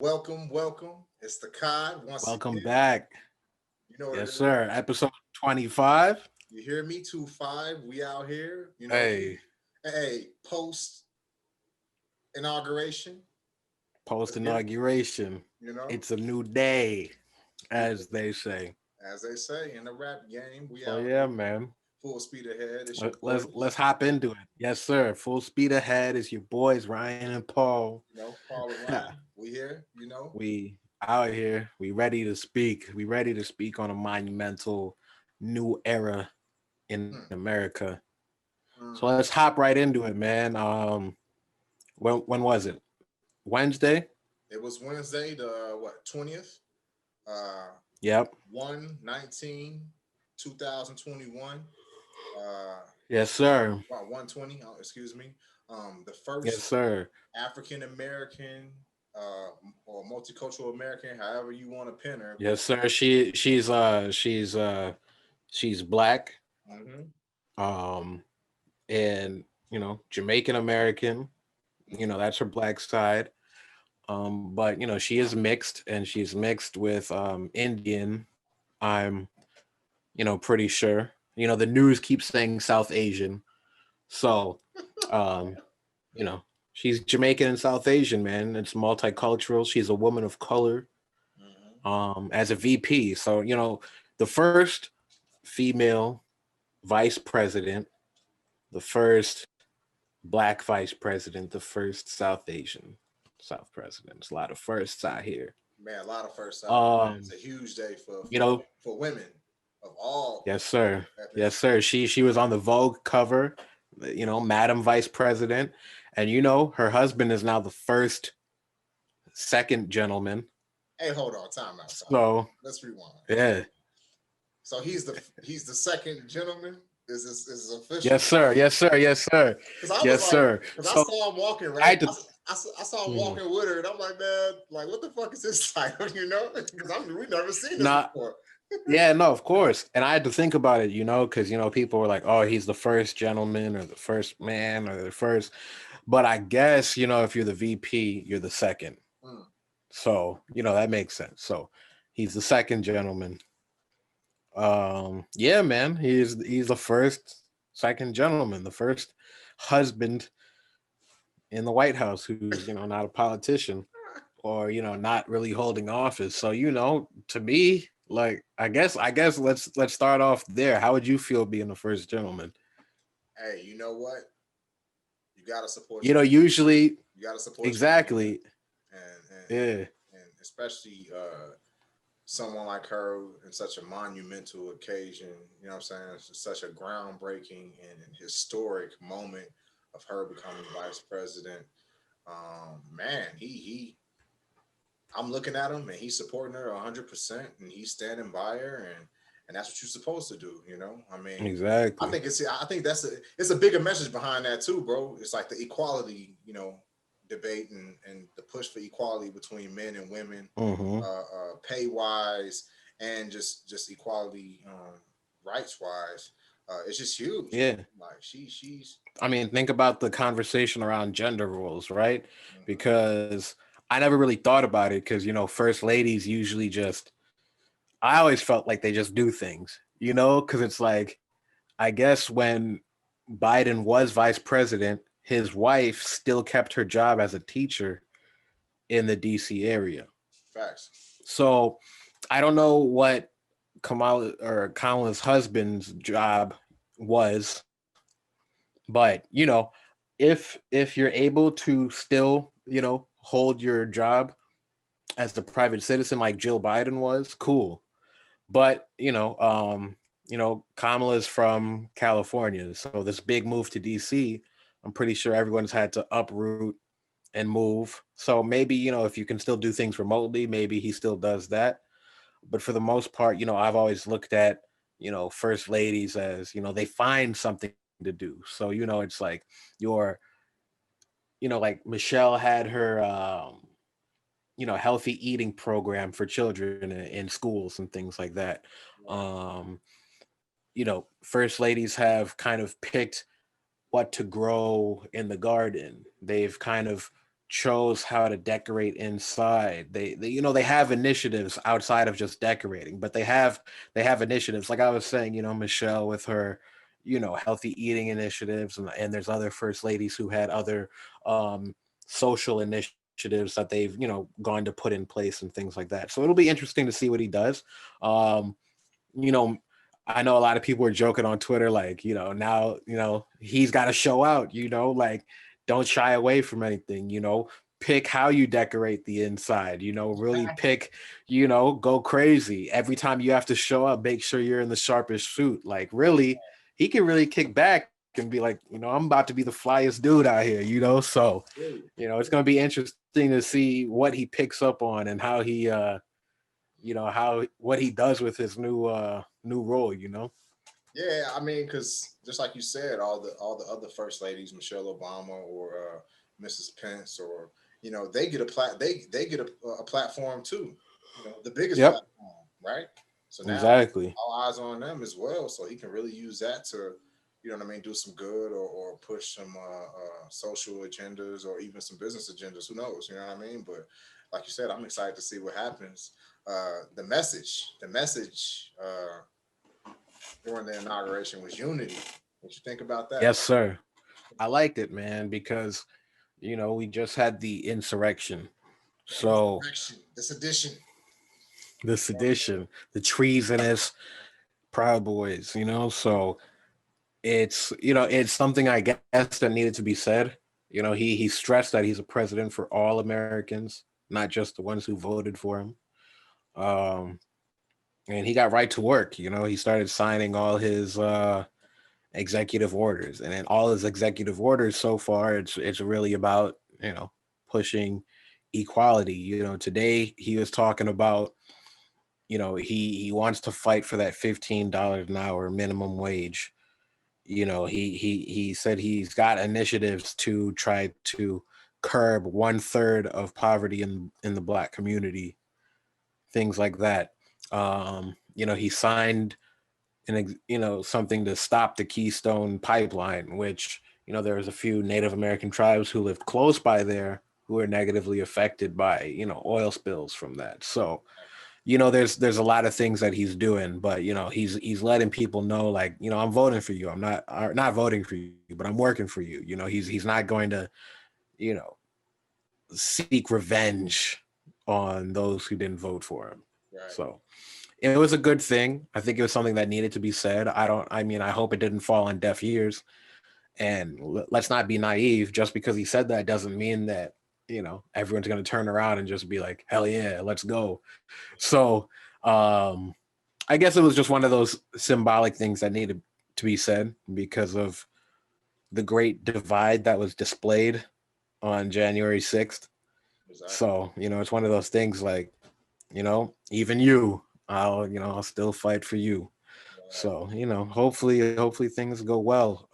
Welcome, welcome. It's the Cod once Welcome again. back. You know what it Yes, is. sir. Episode 25. You hear me? 2-5. We out here. Hey, Hey, post inauguration. post Let's get it. inauguration. You know, It's a new day, we, as they say. as they say in the rap game, we So out yeah, here man. full speed ahead. It's your Let's boys. hop into it. Yes, sir. Full speed ahead is your boys Ryan and Paul. Paul and Ryan. We here. We out here. We ready to speak. We ready to speak on a monumental new era in Mm, America. So let's mhm. hop right into it, man. When was it? Wednesday? It was Wednesday, the what 20th, uh, Yep. 1/19, 2021. Uh, Yes, sir. Wow, 120. Excuse me. The Yes, first sir. African American or multicultural American, however you want to pin her. Yes, sir. She's black. Mm-hmm, Um and Jamaican American. mm-hmm. That's her black side. But she is mixed, and she's mixed with Indian. I'm pretty sure. The news keeps saying South Asian. So um, you know, she's Jamaican and South Asian, man. It's multicultural. She's a woman of color. Mm-hmm. As a VP. So, the first female vice president, the first black vice president, the first South Asian South president. There's a lot of firsts out here. Man, a lot of firsts out here, man. It's Um, a huge day for you for know, for women of all yes, sir. Yes, ethnicities. sir. She was on the Vogue cover, Madam Vice President. And her husband is now the first second gentleman. Hey, hold on, time out, time out. So Let's rewind. yeah. So he's the second gentleman. Is this official? Yes, sir. Yes, sir. Yes, sir. Because I was Yes, like, sir. because I So saw him walking, I right? had to I saw him mhm. walking with her, and I'm like, man, like, what the fuck is this title, Because we never seen this not before. yeah, no, of course. And I had to think about it, because people were like, "Oh, he's the first gentleman or the first man or the first." But I guess, if you're the VP, you're the second. Mm. So, that makes sense. So, he's the second gentleman. Yeah, man, he's the first second gentleman, the first husband in the White House who's, not a politician or, not really holding office. So, to me, like I guess let's start off there. How would you feel being the first gentleman? Hey, you know what? You gotta support You your know, man. usually You gotta support your man, exactly. and and and, Yeah. and especially someone like her in such a monumental occasion. You know what I'm saying? It's such a groundbreaking and historic moment of her becoming vice president. Man, he I'm looking at him and he's supporting her 100%, and he's standing by her, and that's what you're supposed to do. I mean, Exactly. I think it's a bigger message behind that too, bro. It's like the equality, debate and the push for equality between men and women, Hmm. pay wise, and just equality, rights wise. It's just huge, man. Yeah. Like she's. I mean, think about the conversation around gender roles, right? Mhm. Because I never really thought about it because, first ladies usually just, I always felt like they just do things, because it's like, I guess when Biden was vice president, his wife still kept her job as a teacher in the DC area. Facts. So I don't know what Kamala's husband's job was, but if you're able to still hold your job as a private citizen like Jill Biden was, cool. But Kamala's from California, so this big move to DC, I'm pretty sure everyone's had to uproot and move. So maybe if you can still do things remotely, maybe he still does that. But for the most part, I've always looked at first ladies as they find something to do. So it's like your like Michelle had her healthy eating program for children in schools and things like that. Right. um First ladies have kind of picked what to grow in the garden. They've kind of chose how to decorate inside. They you know they have initiatives outside of just decorating, but they have initiatives. Like I was saying, Michelle with her, healthy eating initiatives, and there's other first ladies who had other um social initiatives that they've gone to put in place and things like that. So it'll be interesting to see what he does. Um, you know, I know a lot of people are joking on Twitter, like, now, he's got to show out, like, don't shy away from anything, pick how you decorate the inside, really pick, go crazy. Every time you have to show up, make sure you're in the sharpest suit. Like, really, he can really kick back and be like, I'm about to be the flyest dude out here, So, it's going to be interesting to see what he picks up on and how he, how what he does with his new role. Yeah, I mean, because just like you said, all the other first ladies, Michelle Obama or Mrs. Pence, or they get they get a platform too. The biggest Yep, platform, right? So now exactly. all eyes on them as well. So he can really use that to, do some good, or push some social agendas, or even some business agendas. Who knows? You know what I mean? But like you said, I'm excited to see what happens. The message during the inauguration was unity. What you think about that? Yes, sir. I liked it, man, because we just had the insurrection. The So insurrection, the sedition. the sedition, the treasonous Proud Boys, so it's something I guess that needed to be said. He stressed that he's a president for all Americans, not just the ones who voted for him. Um, and he got right to work. He started signing all his executive orders, and in all his executive orders so far, it's really about pushing equality. Today he was talking about he wants to fight for that $15 an hour minimum wage. He said he's got initiatives to try to curb 1/3 of poverty in the black community, things like that. He signed something to stop the Keystone pipeline, which there was a few Native American tribes who lived close by there who were negatively affected by oil spills from that. So there's a lot of things that he's doing, but he's letting people know, like, I'm voting for you. I'm not voting for you, but I'm working for you. He's not going to you know seek revenge on those who didn't vote for him. Right. So it was a good thing. I think it was something that needed to be said. I hope it didn't fall on deaf ears. And let's not be naive. Just because he said that doesn't mean that, everyone's going to turn around and just be like, hell yeah, let's go. So um, I guess it was just one of those symbolic things that needed to be said because of the great divide that was displayed on January 6th. Exactly. So, it's one of those things like, even you, I'll still fight for you. Right. So, hopefully things go well.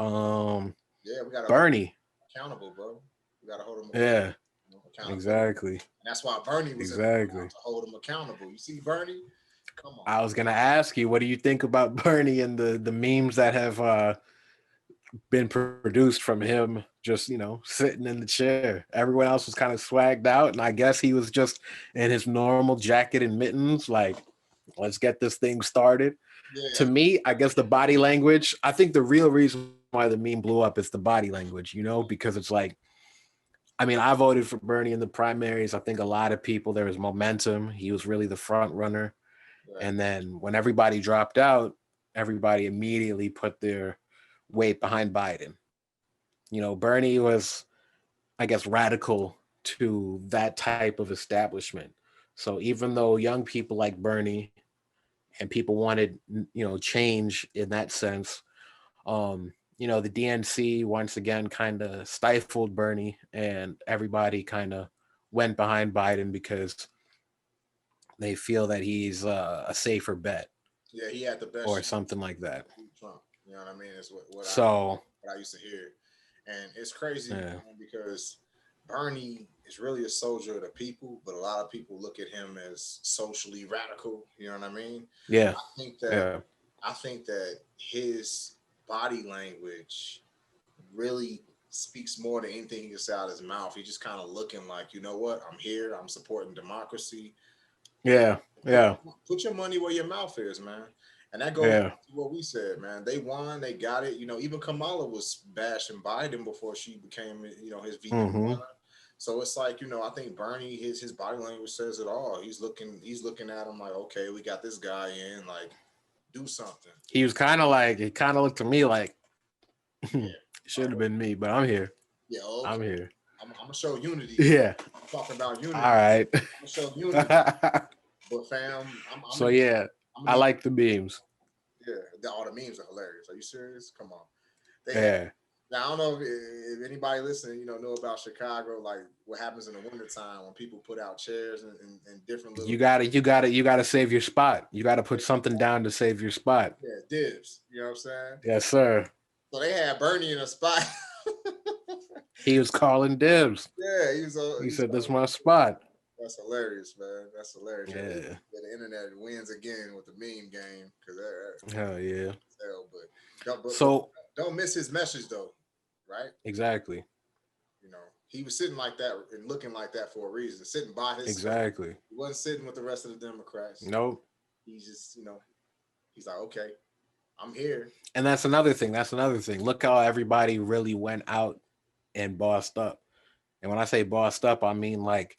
Yeah, we gotta hold Bernie. accountable, bro. We gotta hold them Yeah, accountability. exactly. And that's why Bernie was in the crowd, Exactly. to hold them accountable. You see, Bernie, come on. I was gonna ask you, what do you think about Bernie and the memes that have been produced from him just sitting in the chair? Everyone else was kind of swagged out, and I guess he was just in his normal jacket and mittens, like, let's get this thing started. To Yeah, me, I guess the body language, I think the real reason why the meme blew up is the body language, because it's like, I voted for Bernie in the primaries. I think a lot of people, there was momentum. He was really the front runner. right. And then when everybody dropped out, everybody immediately put their weight behind Biden. Bernie was, I guess, radical to that type of establishment. So even though young people like Bernie and people wanted, change in that sense, the DNC once again kind of stifled Bernie, and everybody kind of went behind Biden because they feel that he's a safer bet Yeah, he had the best or chance something like that. to beat Trump. You know what I mean? Is So, what I used to hear, and it's crazy, yeah, man, because Bernie is really a soldier of the people, but a lot of people look at him as socially radical. You know what I mean? yeah, I think that yeah, I think that his body language really speaks more than anything he can say out of his mouth. He's just kind of looking like, you know what, I'm here, I'm supporting democracy. And Yeah, put yeah, put your money where your mouth is, man. And that goes yeah. back to what we said, man. They won, they got it. Even Kamala was bashing Biden before she became, his VP Mm-hmm. runner. So it's like, I think Bernie, his body language says it all. He's looking at him like, okay, we got this guy in, like, do something. He was kind of like, it kind of looked to me like Yeah. it should have Oh, been me, but I'm here. yeah, I'm okay. here. I'm gonna show unity. Yeah. Talking about All unity. right. I'm gonna show unity. But fam, I'm So gonna yeah, I'm I gonna like the memes. yeah. All the memes are hilarious. Are you serious? Come on. They had Yeah. Now I don't know if anybody listening, know about Chicago, like what happens in the wintertime when people put out chairs and different little You gotta save your spot. You gotta put something down to save your spot. yeah, dibs. You know what I'm saying? Yes, sir. So they had Bernie in a spot. He was calling dibs. Yeah, He he's said, "This is my spot." that's hilarious, man. That's hilarious. Yeah, Yeah. the internet wins again with the meme game because Hell yeah. hell, but but So don't miss his message though, right? exactly, He was sitting like that and looking like that for a reason, sitting by himself. exactly. He wasn't sitting with the rest of the Democrats. Nope. He's just, he's like, okay, I'm here. And that's another thing. That's another thing. Look how everybody really went out and bossed up. And when I say bossed up, I mean like,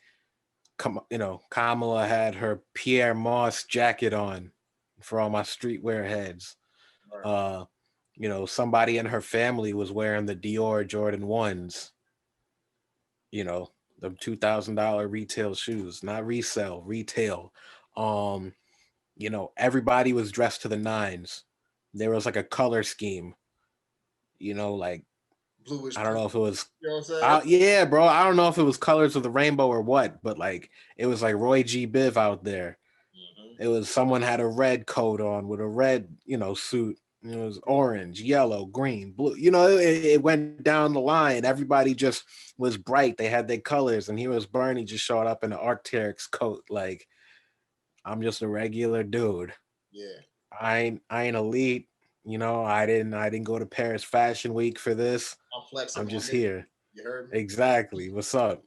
Kamala had her Pierre Moss jacket on for all my streetwear heads. Right. Uh, somebody in her family was wearing the Dior Jordan ones. The $2,000 retail shoes, not resell, retail. Um, everybody was dressed to the nines. There was like a color scheme. Like Bluish I don't pink. know if it was. You know what I'm saying? Yeah, bro. I don't know if it was colors of the rainbow or what, but like it was like Roy G. Biv out there. Mm-hmm. It was someone had a red coat on with a red, suit. It was orange, yellow, green, blue. It went down the line. Everybody just was bright. They had their colors, and here was Bernie just showing up in an Arc'teryx coat. Like, I'm just a regular dude. Yeah. I ain't elite. I didn't go to Paris Fashion Week for this. I'm flexing I'm my just nigga. here. You heard me? Exactly. What's up?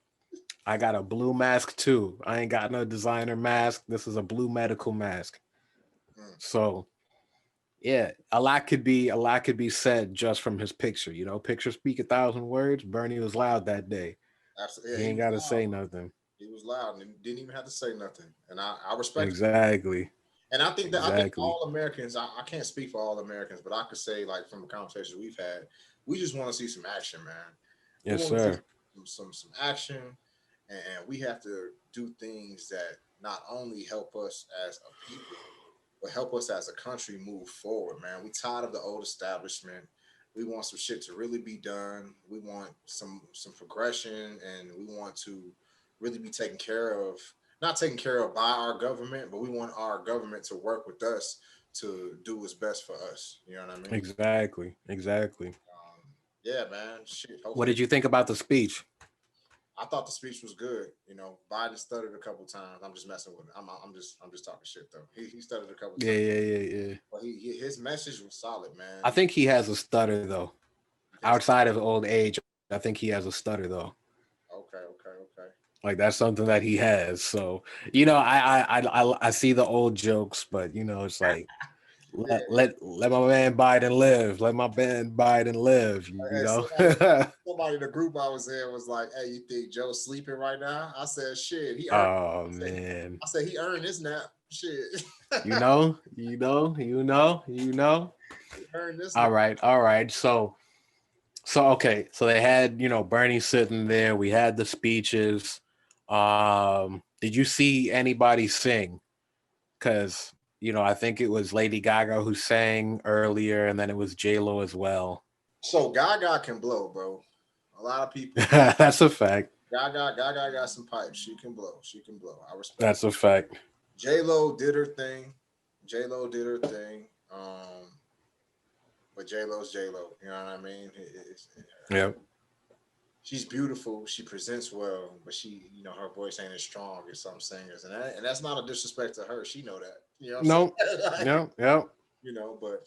I got a blue mask too. I ain't got no designer mask. This is a blue medical mask. Mm. So yeah, a lot could be said just from his picture. Picture speak 1,000 words. Bernie was loud that day. Absolutely. He Yeah, he ain't was got to loud. say nothing. He was loud and didn't even have to say nothing. And I respect it. Exactly. And I think Exactly. all Americans, I can't speak for all Americans, but I could say like from the conversations we've had, we just want to see some action, man. We Yes, want to see sir. some action, and we have to do things that not only help us as a people, but help us as a country move forward, man. We tired of the old establishment. We want some shit to really be done. We want some progression, and we want to really be taken care of. Not taken care of by our government, but we want our government to work with us to do what's best for us. You know what I mean? Exactly. Exactly. Yeah, man. Shit. What Hopefully, did you think about the speech? I thought the speech was good. Biden stuttered a couple times. I'm just messing with him. I'm just talking shit though. He stuttered a couple Yeah, times, yeah, yeah, yeah. but his message was solid, I man. think he has a stutter though. You think so? Outside of old age, I think he has a stutter though. Okay, okay, okay. Like that's something that he has. So I see the old jokes, but it's like Yeah. let my man Biden live. Let my man Biden live. You Hey, know. somebody in the group I was in was like, "Hey, you think Joe's sleeping right now?" I said, "Shit, he earned." Oh I said, man. I said he earned his nap. Shit, You know. You know. You know. You know. he earned this All nap. right. All right. So okay. So they had Bernie sitting there. We had the speeches. Did you see anybody sing? Because I think it was Lady Gaga who sang earlier, and then it was J Lo as well. So Gaga can blow, bro. A lot of people. That's a fact. Gaga got some pipes. She can blow. She can blow. I respect That's a fact. it. J Lo did her thing. J Lo did her thing. But J Lo's J Lo. You know what I mean? Yeah. She's beautiful. She presents well, but her voice ain't as strong as some singers, and that's not a disrespect to her. She know that. You know what I'm No. saying? Like, Yeah. Yeah. but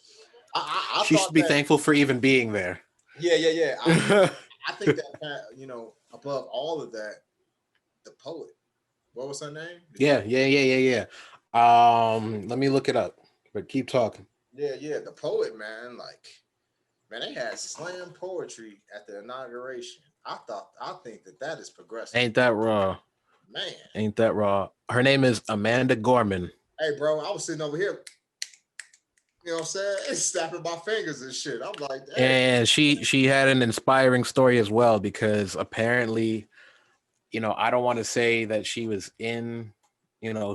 I She thought should be that. thankful for even being there. Yeah, yeah, yeah. I think that above all of that, the poet. What was her name? Did you? Let me look it up, but keep talking. Yeah. The poet, man. Like, man, they had slam poetry at the inauguration. I think that is progressive, Ain't that raw? man. Ain't that raw? Her name is Amanda Gorman. Hey, bro, I was sitting over here, you know what I'm saying, snapping my fingers and shit. I'm like, hey, And she had an inspiring story as well, because apparently, I don't want to say that she was in,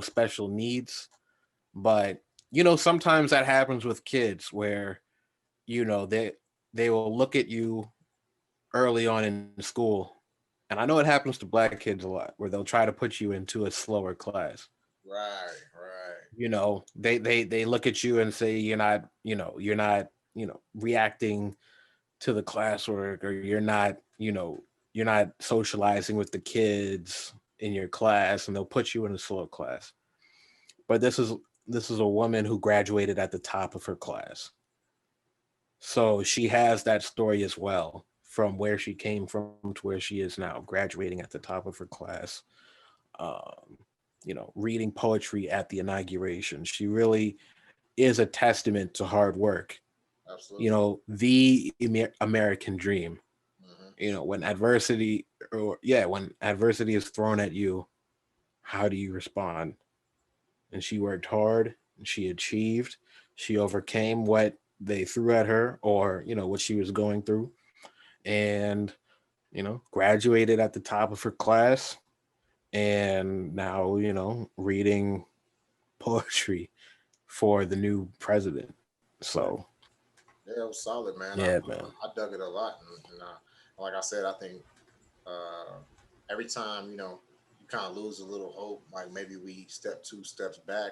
special needs, but sometimes that happens with kids where, they will look at you early on in school. And I know it happens to black kids a lot, where they'll try to put you into a slower class. right. They look at you and say you're not reacting to the classwork, or you're not socializing with the kids in your class, and they'll put you in a slow class. But this is a woman who graduated at the top of her class, so she has that story as well, from where she came from to where she is now, graduating at the top of her class. um, Reading poetry at the inauguration. She really is a testament to hard work. Absolutely. The American dream. Hmm. When adversity is thrown at you, how do you respond? And she worked hard, and she achieved. She overcame what they threw at her, or what she was going through, and graduated at the top of her class, and now reading poetry for the new president. Yeah, So yeah, it was solid, man. yeah, man. I dug it a lot, and like I said, I think uh, every time you kind of lose a little hope, like maybe we step two steps back,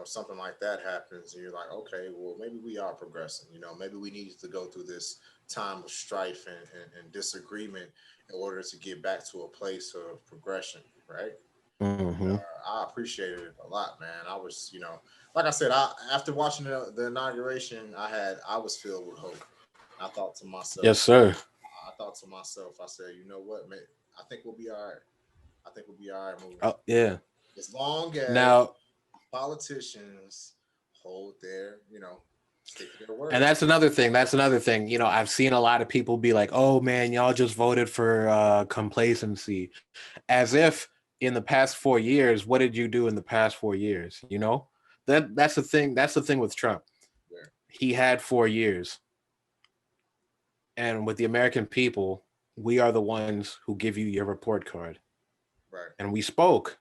something like that happens, and you're like, okay, well, maybe we are progressing. Maybe we need to go through this time of strife and disagreement in order to get back to a place of progression, right? Hmm. I appreciated it a lot, man. I was, like I said, after watching the inauguration, I was filled with hope. I thought to myself, Yes, sir. I said, you know what, man, I think we'll be all right. I think we'll be all right moving Oh, forward, yeah. as long as Now, politicians hold stick to their and word. that's another thing. That's another thing. I've seen a lot of people be like, "Oh man, y'all just voted for complacency," as if in the past 4 years, what did you do in the past 4 years? That's the thing. That's the thing with Trump. Yeah, He had 4 years, and with the American people, we are the ones who give you your report card, right. and we spoke.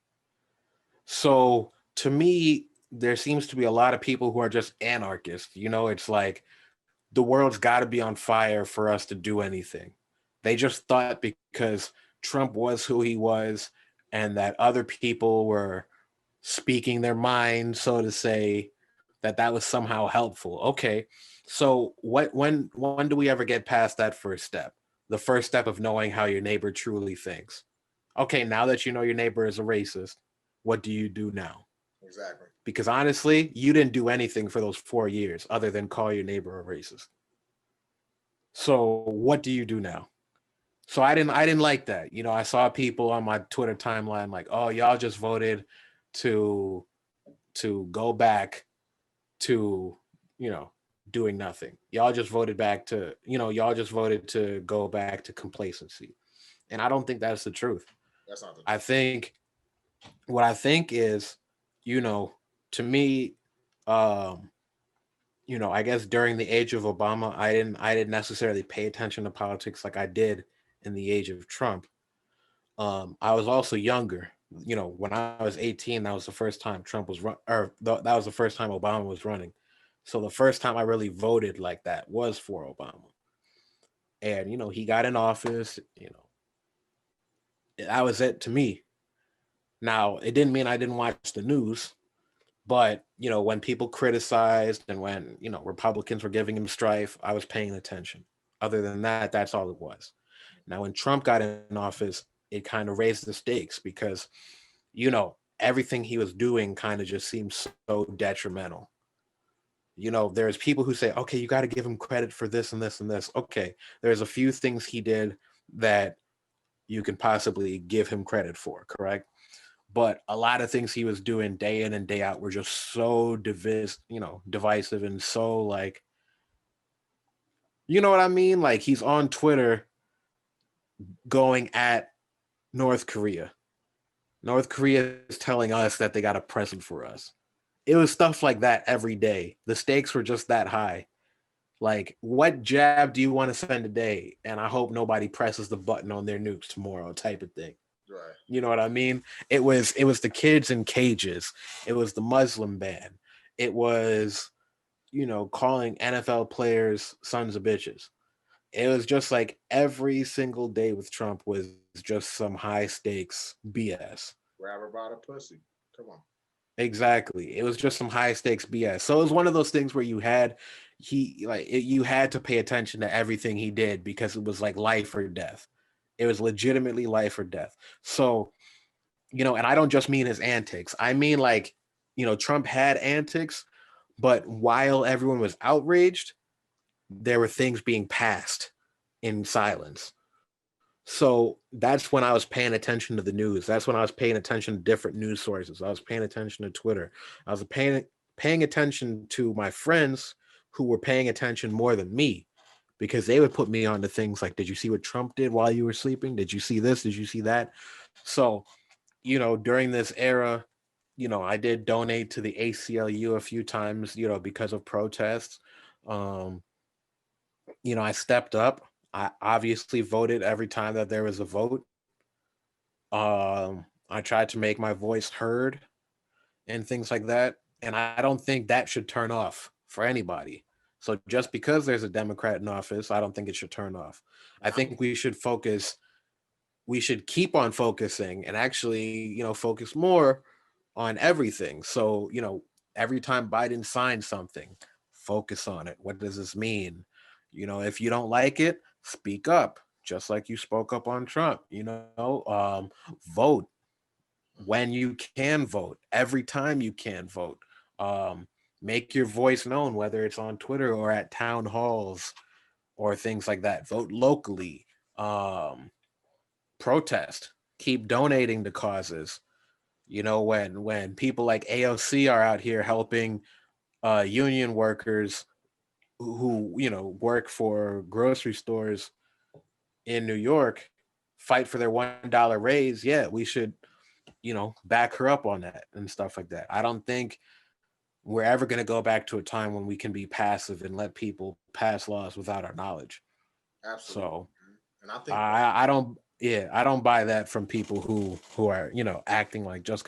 So to me, there seems to be a lot of people who are just anarchists. It's like the world's got to be on fire for us to do anything. They just thought because Trump was who he was, and that other people were speaking their mind, so to say, that was somehow helpful. Okay, so when do we ever get past that first step? The first step of knowing how your neighbor truly thinks. Okay, now that you know your neighbor is a racist, what do you do now? Exactly. Because honestly, you didn't do anything for those 4 years other than call your neighbor a racist. So what do you do now? So I didn't like that. I saw people on my Twitter timeline like, "Oh, y'all just voted to go back to, doing nothing. Y'all just voted to go back to complacency." And I don't think that's the truth. That's not the I truth. think what I think is, you know, to me, um, I guess during the age of Obama, I didn't necessarily pay attention to politics like I did in the age of Trump. I was also younger. When I was 18, that was the first time Trump was that was the first time Obama was running. So the first time I really voted like that was for Obama. And he got in office. That was it to me. Now it didn't mean I didn't watch the news, but when people criticized and when Republicans were giving him strife, I was paying attention. Other than that, that's all it was. Now when Trump got in office, it kind of raised the stakes because everything he was doing kind of just seemed so detrimental. There's people who say, okay, you got to give him credit for this and this and this. Okay, there's a few things he did that you can possibly give him credit for, correct? But a lot of things he was doing day in and day out were just so divisive and so like, you know what I mean? Like he's on Twitter going at North Korea. North Korea is telling us that they got a present for us. It was stuff like that every day. The stakes were just that high. Like, what jab do you want to send today? And I hope nobody presses the button on their nukes tomorrow, type of thing. Right. You know what I mean? It was the kids in cages. It was the Muslim ban. It was, calling NFL players sons of bitches. It was just like every single day with Trump was just some high stakes BS. Grab her by the pussy. Come on. Exactly. It was just some high stakes BS. So it was one of those things where you had to pay attention to everything he did because it was like life or death. It was legitimately life or death. So, and I don't just mean his antics. I mean like, Trump had antics, but while everyone was outraged, there were things being passed in silence. So that's when I was paying attention to the news. That's when I was paying attention to different news sources. I was paying attention to Twitter. I was paying attention to my friends who were paying attention more than me because they would put me on to things like, did you see what Trump did while you were sleeping? Did you see this? Did you see that? So, during this era, I did donate to the ACLU a few times, because of protests. Um, I stepped up. I obviously voted every time that there was a vote. I tried to make my voice heard and things like that. And I don't think that should turn off for anybody. So just because there's a Democrat in office, I don't think it should turn off. I Now, think we should keep on focusing and actually, focus more on everything. So, every time Biden signs something, focus on it. What does this mean? If you don't like it, speak up, just like you spoke up on Trump. Vote when you can vote, every time you can vote. Um, Make your voice known, whether it's on Twitter or at town halls or things like that. Vote locally. Um, Protest. Keep donating to causes. When people like AOC are out here helping union workers who work for grocery stores in New York fight for their $1 raise, yeah, we should back her up on that and stuff like that. I don't think we're ever going to go back to a time when we can be passive and let people pass laws without our knowledge. absolutely. So And I think that, I don't buy that from people who are acting like just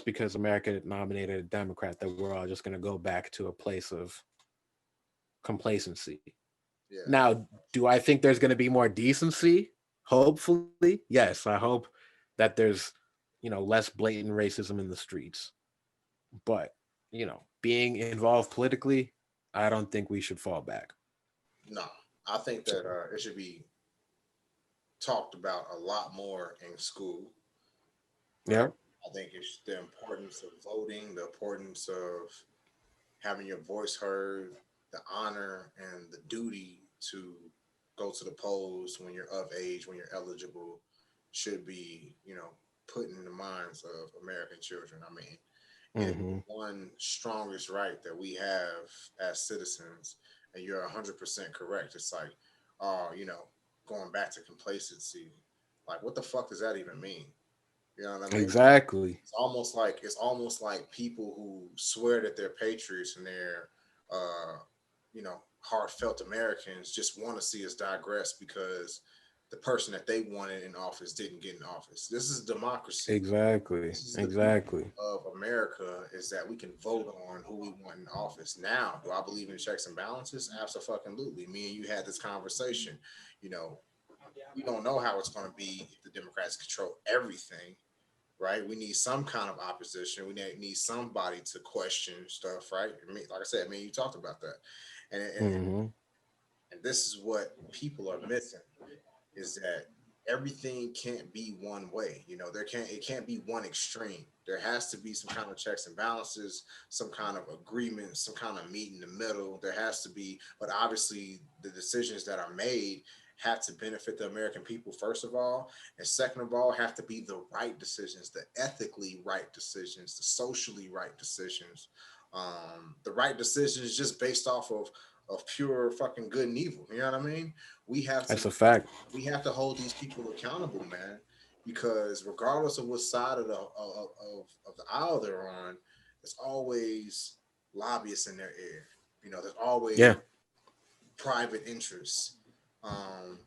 because America nominated a Democrat that we're all just going to go back to a place of complacency. yeah, Now, do I think there's going to be more decency? Hopefully, yes. I hope that there's less blatant racism in the streets. But being involved politically, I don't think we should fall back. no. I think that it should be talked about a lot more in school, right? Yeah. I think it's the importance of voting, the importance of having your voice heard, the honor and the duty to go to the polls when you're of age, when you're eligible, should be, put in the minds of American children. I mean, it is Mm-hmm. one strongest right that we have as citizens, and you're 100% correct. It's like, going back to complacency, like what the fuck does that even mean? You know what I mean? Exactly. It's almost like people who swear that they're patriots and they're heartfelt Americans just want to see us digress because the person that they wanted in office didn't get in office. This is democracy. Exactly. This is the beauty Exactly. of America, is that we can vote on who we want in office. Now, do I believe in checks and balances? Absolutely. Me and you had this conversation. You know, we don't know how it's going to be if the Democrats control everything, right? We need some kind of opposition. We need somebody to question stuff, right? I mean, like I said, I mean, you talked about that, Mm-hmm. and this is what people are missing, is that everything can't be one way. It can't be one extreme. There has to be some kind of checks and balances, some kind of agreement, some kind of meet in the middle. There has to be, but obviously the decisions that are made have to benefit the American people, first of all. And second of all, have to be the right decisions, the ethically right decisions, the socially right decisions. The right decisions just based off of pure fucking good and evil. You know what I mean? We have to That's a fact. we have to hold these people accountable, man, because regardless of what side of the aisle they're on, there's always lobbyists in their ear. There's always Yeah, private interests. Um,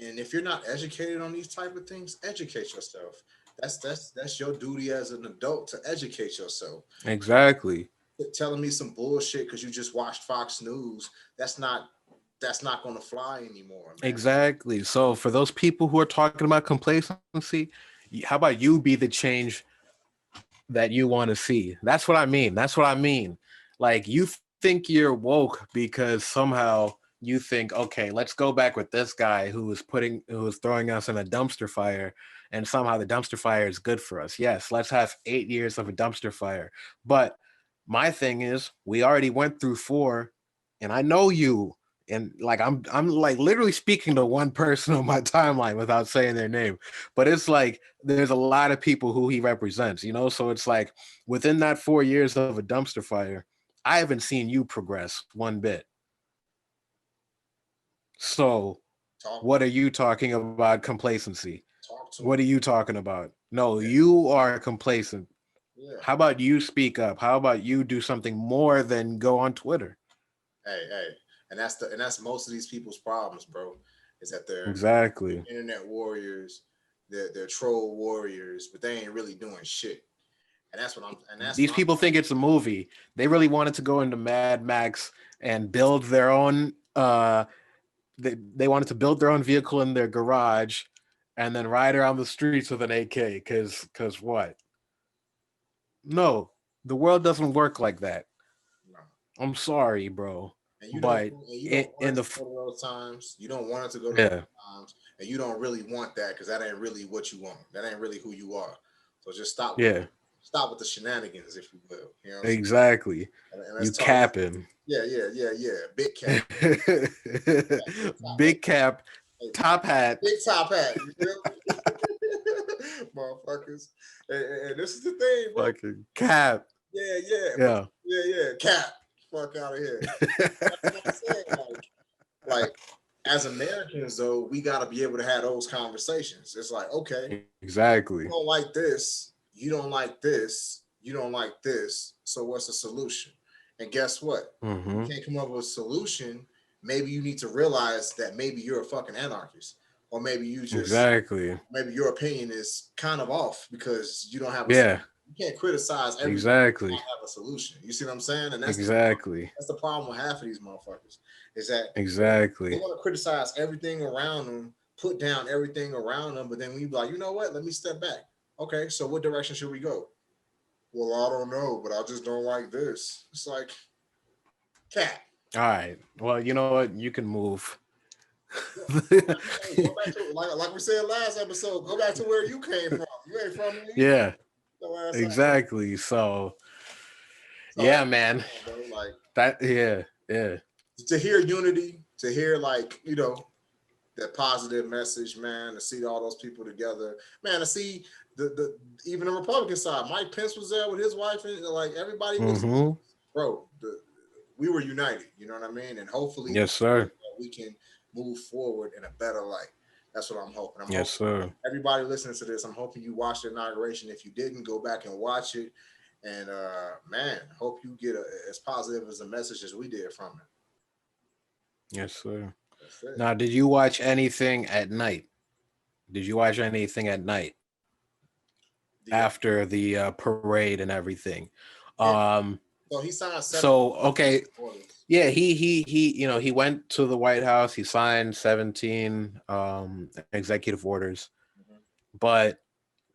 and if you're not educated on these type of things, educate yourself. That's your duty as an adult to educate yourself. exactly. Telling me some bullshit because you just watched Fox News, that's not going to fly anymore, man. Exactly. So for those people who are talking about complacency, how about you be the change that you want to see? That's what I mean. That's what I mean. Like you think you're woke because somehow you think, okay, let's go back with this guy who is throwing us in a dumpster fire, and somehow the dumpster fire is good for us. Yes, let's have 8 years of a dumpster fire. But my thing is, we already went through 4, and I know you. And like I'm like literally speaking to one person on my timeline without saying their name, but it's like there's a lot of people who he represents, so it's like within that 4 years of a dumpster fire, I haven't seen you progress one bit. So Talk what are you talking about complacency? talk to What are him. you talking about? No, Yeah, you are complacent. yeah. How about you speak up? How about you do something more than go on Twitter? Hey, and that's most of these people's problems, bro. Is that they're Exactly. internet warriors, they're troll warriors, but they ain't really doing shit. And that's These what I'm people think it's a movie. They really wanted to go into Mad Max and build their own they wanted to build their own vehicle in their garage and then ride around the streets with an AK cuz what? No. The world doesn't work like that. no. I'm sorry, bro. And But you don't want in it the to go to those times. You don't want it to go to those yeah. times, and you don't really want that because that ain't really what you want. That ain't really who you are. So just Yeah. stop with the shenanigans, if you will. You know what I'm saying? Exactly. And let's You talk. capping. Yeah. Big cap, big top, Big cap, hey, top hat, big top hat. You feel me, motherfuckers? And this is the thing, bro. fucking cap. Yeah. But Yeah. yeah. Cap. Fuck out of here. That's what I'm saying. Like as Americans though, we gotta be able to have those conversations. It's like, okay, Exactly. you don't like this, you don't like this, you don't like this. So what's the solution? And guess what? You Mm-hmm. can't come up with a solution. Maybe you need to realize that maybe you're a fucking anarchist. Or Exactly. maybe your opinion is kind of off because you don't have a Yeah. you can't criticize everything and Exactly. not have a solution. You see what I'm saying? And Exactly. that's the problem with half of these motherfuckers is that they Exactly. want to criticize everything around them, put down everything around them, but then we be like, you know what? Let me step back. Okay, so what direction should we go? Well, I don't know, but I just don't like this. It's like, cat. All right. Well, you know what? You can move. Hey, go back to like we said last episode. Go back to where you came from. You ain't from here either. Yeah. No ass out. Exactly. So, So yeah, that's man. bro. Like That yeah. Yeah. to hear unity, to hear like that positive message, man. To see all those people together, man. To see the even the Republican side. Mike Pence was there with his wife, and like everybody was, Mhm. bro. We were united. You know what I mean? And hopefully, Yes, sir. we can move forward in a better light. That's what I'm hoping. I'm Yes, hoping sir. everybody listening to this. I'm hoping you watched the inauguration. If you didn't, go back and watch it. And man, hope you get as positive as a message as we did from it. Yes, sir. That's it. Now, did you watch anything at night? Did you watch anything at night The after the parade and everything? yeah. Um, So he signed so 17 okay, orders. yeah, he he went to the White House. He signed 17 executive orders, Mhm. but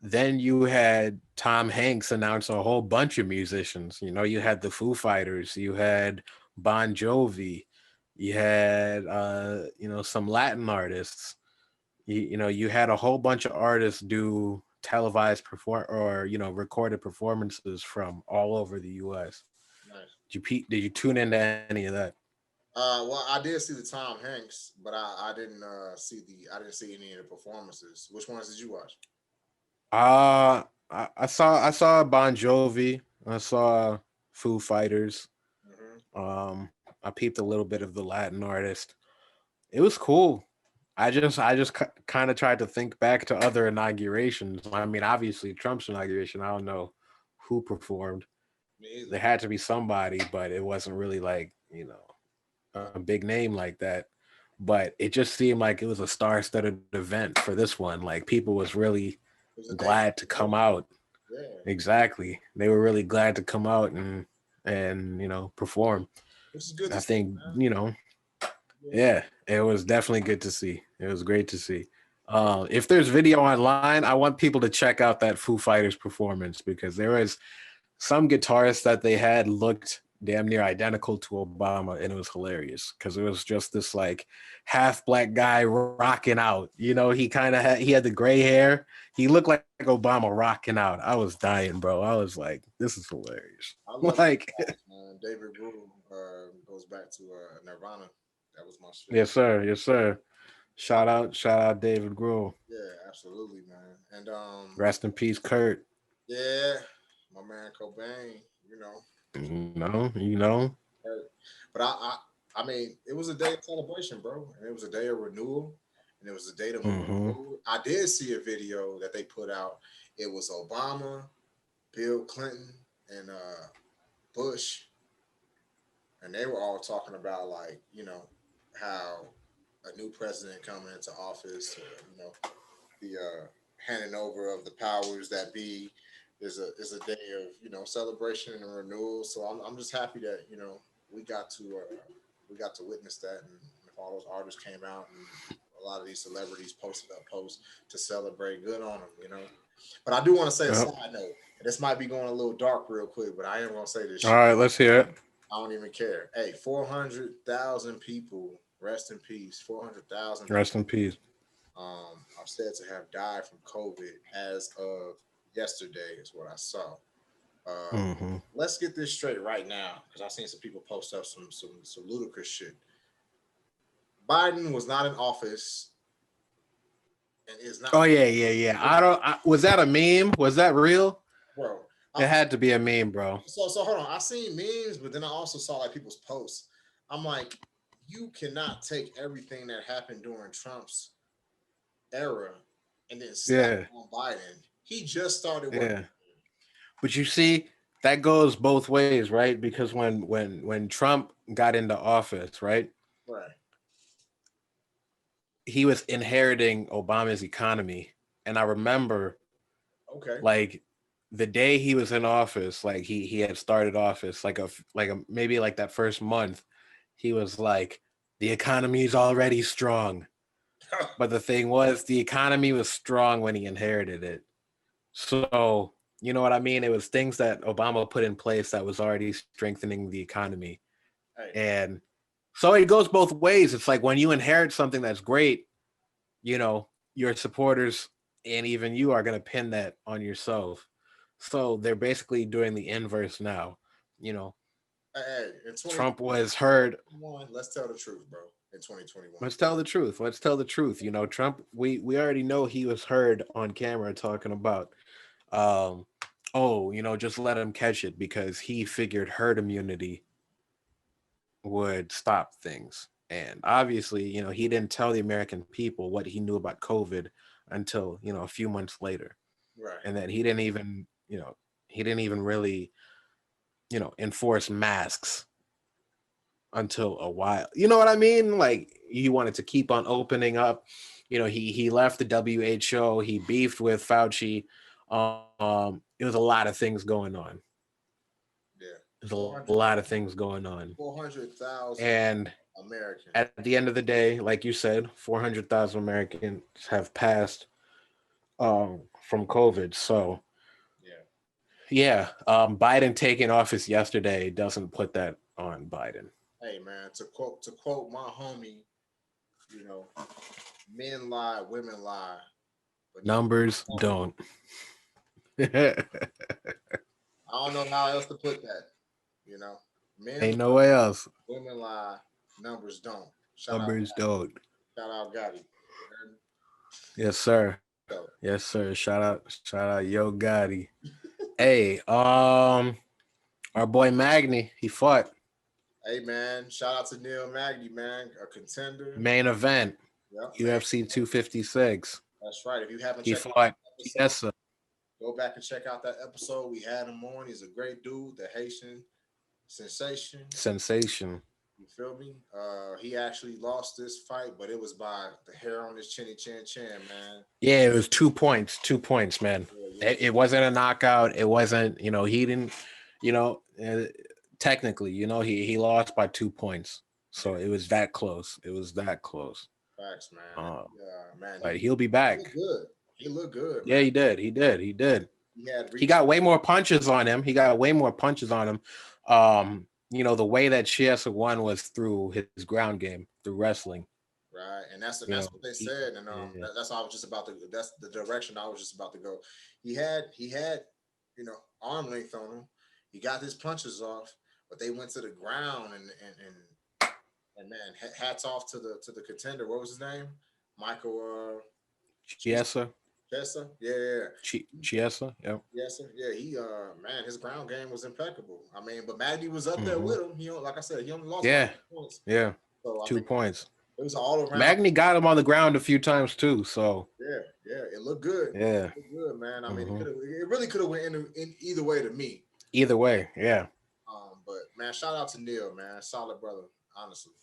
then you had Tom Hanks announce a whole bunch of musicians. You had the Foo Fighters, you had Bon Jovi, you had some Latin artists. You had a whole bunch of artists do televised perform or recorded performances from all over the U.S. Nice. Did you tune into any of that? Well, I did see the Tom Hanks, but I didn't see the I didn't see any of the performances. Which ones did you watch? I saw Bon Jovi. I saw Foo Fighters. Hmm. I peeped a little bit of the Latin artist. It was cool. I just kind of tried to think back to other inaugurations. I mean, obviously Trump's inauguration. I don't know who performed. Me There either. had to be somebody, but it wasn't really like a big name like that. But it just seemed like it was a star-studded event for this one. Like people was really It was a day glad to for come voting. out. Yeah, Exactly, they were really glad to come out and perform. which is good to I see, think man. Yeah. yeah, it was definitely good to see. It was great to see. If there's video online, I want people to check out that Foo Fighters performance because there was some guitarists that they had looked damn near identical to Obama, and it was hilarious because it was just this like half black guy rocking out. He had the gray hair. He looked like Obama rocking out. I was dying, bro. I was like, this is hilarious. I love Foo Like, Fighters, man. David Grohl goes back to Nirvana. That was my shit. yes, sir. Yes, sir. Shout out David Grohl. Yeah, absolutely, man. And Rest in peace, Kurt. yeah, my man Cobain. You know, You know. hurt. But I mean, it was a day of celebration, bro, and it was a day of renewal, and it was a day to move Hmm. forward. I did see a video that they put out. It was Obama, Bill Clinton, and Bush, and they were all talking about like how a new president coming into office, the handing over of the powers that be is a day of celebration and renewal. So I'm just happy that we got to we got to witness that, and if all those artists came out and a lot of these celebrities posted up posts to celebrate, good on them. But I do want to say a Yep. side note, and this might be going a little dark real quick, but I am gonna say this All shit. right, let's hear it. I don't even care. Hey, 400,000 people, rest in peace. 400,000 Rest people in peace. are said to have died from COVID as of yesterday, is what I saw. Uh, Hmm. let's get this straight right now, because I've seen some people post up some ludicrous shit. Biden was not in office and is Oh not, yeah. Was that a meme? Was that real? bro. It I, had to be a meme, bro. so hold on. I seen memes, but then I also saw like people's posts. I'm like, you cannot take everything that happened during Trump's era and then slap Yeah, on Biden. He just started working. yeah. But you see, that goes both ways, right? Because when Trump got into office, right, Right. he was inheriting Obama's economy, and I remember Okay. like the day he was in office, like he had started office, like a maybe like that first month, he was like, the economy is already strong. But the thing was, the economy was strong when he inherited it. So, you know what I mean? It was things that Obama put in place that was already strengthening the economy. Hey, And so it goes both ways. It's like when you inherit something that's great, your supporters and even you are going to pin that on yourself. So they're basically doing the inverse now. You know, in Trump was heard. 2021, let's tell the truth, bro. In 2021. Let's tell the truth. Let's tell the truth. Trump, we already know he was heard on camera talking about um oh, just let him catch it because he figured herd immunity would stop things. And obviously, he didn't tell the American people what he knew about COVID until, a few months later. Right. And then he didn't even really, enforce masks until a while. You know what I mean? Like he wanted to keep on opening up. He left the WHO, he beefed with Fauci. It was a lot of things going on. Yeah. There's a lot 400, of things going on. 400,000 And Americans. at the end of the day, like you said, 400,000 Americans have passed from COVID. So, Yeah. yeah, Biden taking office yesterday doesn't put that on Biden. Hey, man, to quote my homie, you know, men lie, women lie, but Numbers numbers. don't. Ain't I don't know how else to put that. You know, men no lie, way else. women lie, Numbers don't. Numbers don't. Shout out Gotti. Yes, sir. So, Yes, sir. Shout out, Yo Gotti. Hey, our boy Magni, he fought hey man, shout out to Neil Magny, man, a contender. main event, Yep, man. UFC 256. That's right. If you haven't He checked out fought that episode, Chiesa. go back and check out that episode. We had him on. He's a great dude, the Haitian sensation. Sensation. You feel me? He actually lost this fight, but it was by the hair on his chinny chin chin, man. Yeah, it was 2 points. 2 points, man. Yeah, It wasn't a knockout. It wasn't, he didn't, you know, technically, he lost by 2 points. So it was that close. It was that close. facts, man. Man, But he'll be he back. looked good. He looked good, Yeah, man. he did. He did. He did. He had He got way more punches on him. The way that Chiesa won was through his ground game, through wrestling. right, and that's what they said, and that's all I was just about to. That's the direction I was just about to go. He had arm length on him. He got his punches off, but they went to the ground and man, hats off to the contender. What was his name? Michael Chiesa. Chiesa. Yeah. Chiesa. Yep. Yes, yeah. He man, his ground game was impeccable. I mean, but Magny was up there with him. Like I said, he only lost 2 points. Yeah. So 2 points. It was all around. Magny got him on the ground a few times too. So yeah, it looked good. Yeah, it looked good, man. I mean, it really could have went in either way to me. Either way, yeah. But man, shout out to Neil, man, solid brother. Honestly,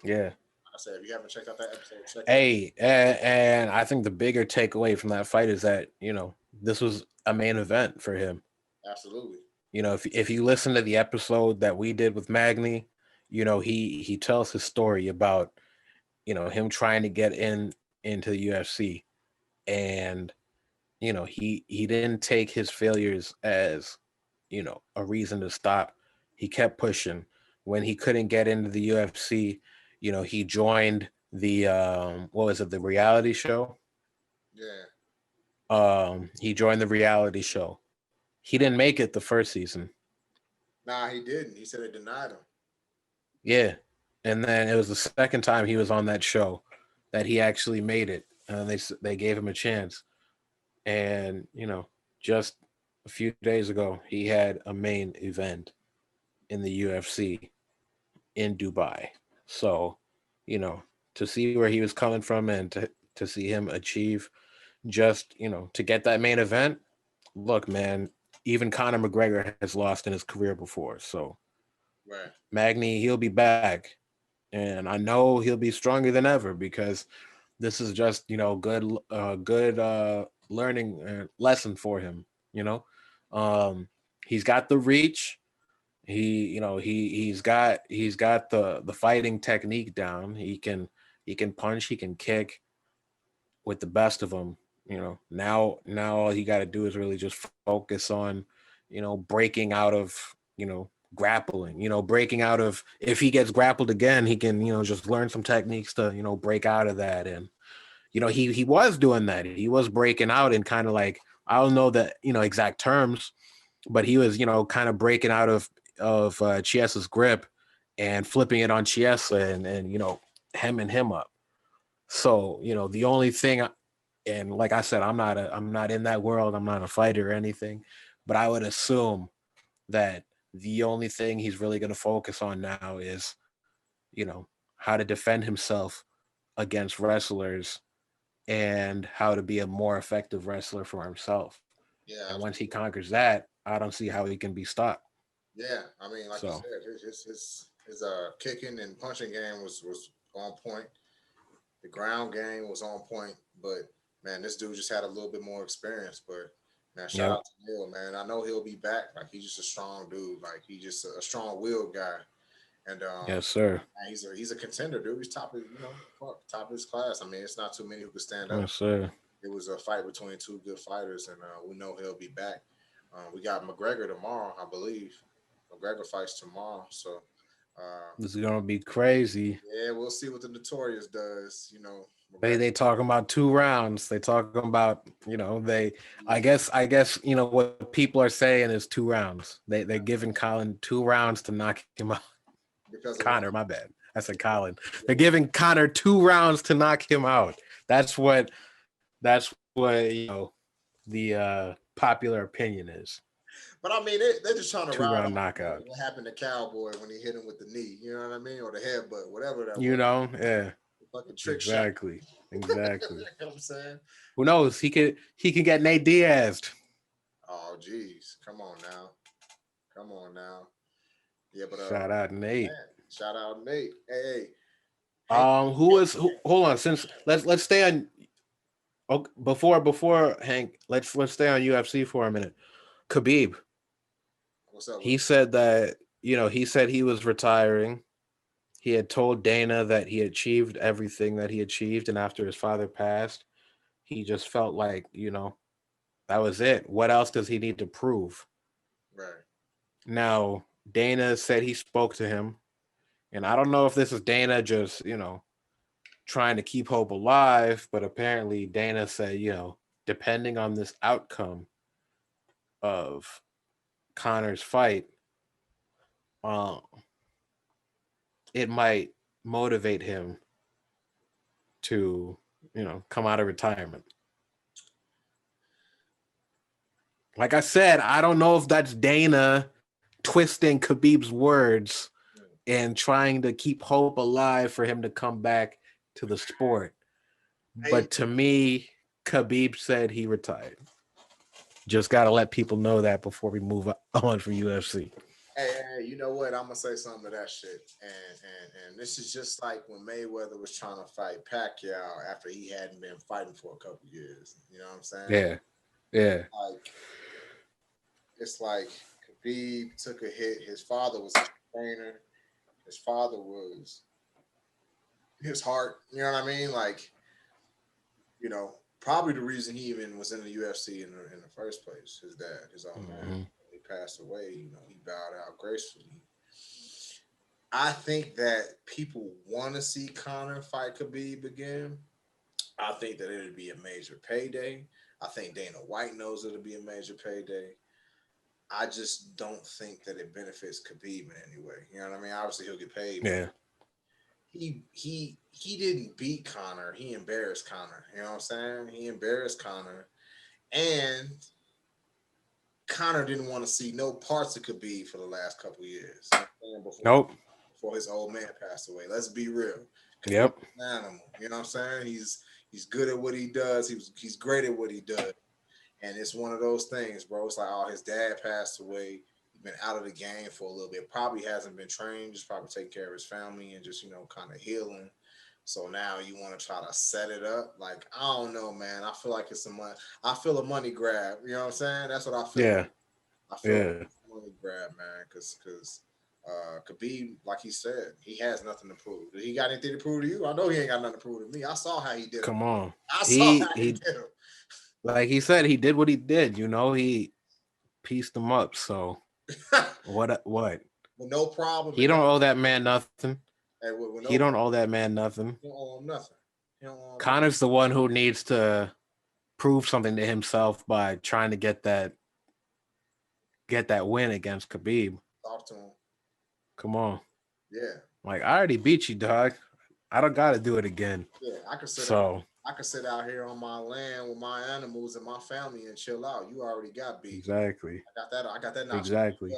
Yeah. Like I said, if you haven't checked out that episode, check it out. And I think the bigger takeaway from that fight is that this was a main event for him. Absolutely. If you listen to the episode that we did with Magny, he tells his story about him trying to get into the UFC, and he didn't take his failures as a reason to stop. He kept pushing. When he couldn't get into the UFC, he joined the the reality show. Yeah. He joined the reality show. He didn't make it the first season. Nah, he didn't. He said they denied him. Yeah. And then it was the second time he was on that show that he actually made it. They gave him a chance. And, just a few days ago, he had a main event in the UFC in Dubai. So, to see where he was coming from and to see him achieve just, to get that main event, look, man, even Conor McGregor has lost in his career before. So, right. Magny, he'll be back. And I know he'll be stronger than ever because this is just, good learning lesson for him. He's got the reach. He's got the fighting technique down. He can punch, he can kick with the best of them. Now all he got to do is really just focus on, breaking out of, grappling, breaking out of, if he gets grappled again, he can, just learn some techniques to, break out of that. And, he was doing that. He was breaking out and kind of like, I don't know the, exact terms, but he was, kind of breaking out of Chiesa's grip and flipping it on Chiesa and, hemming him up. So, the only thing, and like I said, I'm not in that world. I'm not a fighter or anything, but I would assume that the only thing he's really going to focus on now is, how to defend himself against wrestlers and how to be a more effective wrestler for himself. Yeah. And once he conquers that, I don't see how he can be stopped. Yeah. I mean, like you said, his kicking and punching game was on point. The ground game was on point, but man, this dude just had a little bit more experience. But man, shout out to Neil, man. I know he'll be back. Like, he's just a strong dude. Like, he's just a strong-willed guy. And yes, sir. He's a contender, dude. He's top of top of his class. I mean, it's not too many who could stand up. Yes, sir. It was a fight between two good fighters, and we know he'll be back. We got McGregor tomorrow, I believe. McGregor fights tomorrow, so this is gonna be crazy. Yeah, we'll see what the Notorious does. They talking about 2 rounds. They talking about I guess what people are saying is 2 rounds. They're giving Colin 2 rounds to knock him out. Because of Connor, my bad. I said Colin. They're giving Connor 2 rounds to knock him out. That's what the popular opinion is. But I mean, they're just trying to ride 2-round on knockout. what happened to Cowboy when he hit him with the knee. You know what I mean, or the headbutt, whatever that You was. know, yeah, The fucking trick shot. exactly. You know what I'm saying? Who knows? He could get Nate Diaz. Oh, geez, come on now, come on now. Yeah, but Shout out man, Nate. shout out Nate. Hey, Hank. Hold on, since let's stay on. Okay, before Hank, let's stay on UFC for a minute. Khabib, What's up with he him? said that he said he was retiring. He had told Dana that he achieved everything that he achieved, and after his father passed, he just felt like that was it. What else does he need to prove? Right. Now Dana said he spoke to him, and I don't know if this is Dana just trying to keep hope alive, but apparently Dana said, depending on this outcome of Connor's fight, uh, it might motivate him to, come out of retirement. Like I said, I don't know if that's Dana twisting Khabib's words and trying to keep hope alive for him to come back to the sport. Hey, But to me, Khabib said he retired. Just got to let people know that before we move on from UFC. hey, you know what? I'm gonna say something to that shit. And this is just like when Mayweather was trying to fight Pacquiao after he hadn't been fighting for a couple years. You know what I'm saying? Yeah. Yeah. Like it's like Khabib took a hit. His father was a trainer. His father was his heart. You know what I mean? Like, probably the reason he even was in the UFC in the first place. His dad, his own man, he passed away. He bowed out gracefully. I think that people want to see Conor fight Khabib again. I think that it'd be a major payday. I think Dana White knows it'll be a major payday. I just don't think that it benefits Khabib in any way. You know what I mean? Obviously, he'll get paid. Yeah. He didn't beat Conor. He embarrassed Conor. You know what I'm saying? He embarrassed Conor, and Conor didn't want to see no parts of Khabib for the last couple years. Nope. Before his old man passed away. Let's be real. Yep. He's an animal. You know what I'm saying? He's good at what he does. He's great at what he does. And it's one of those things, bro. It's like, oh, his dad passed away. He's been out of the game for a little bit. Probably hasn't been trained. Just probably taking care of his family and just, kind of healing. So now you want to try to set it up. Like, I don't know, man. I feel like it's I feel a money grab. You know what I'm saying? That's what I feel. Yeah. I feel like it's a money grab, man. Because Khabib, like he said, he has nothing to prove. Did he got anything to prove to you? I know he ain't got nothing to prove to me. I saw how he did it. Come on. I saw how he did it. Like he said, he did what he did. He pieced them up. So what? Well, no problem. He don't owe that man nothing. Hey, he don't owe that man nothing. He don't owe him nothing. Connor's the one who needs to prove something to himself by trying to get that win against Khabib. Talk to him. Come on. Yeah. Like, I already beat you, dog. I don't got to do it again. Yeah, I could sit out here on my land with my animals and my family and chill out. You already got beat. Exactly. I got that. Exactly.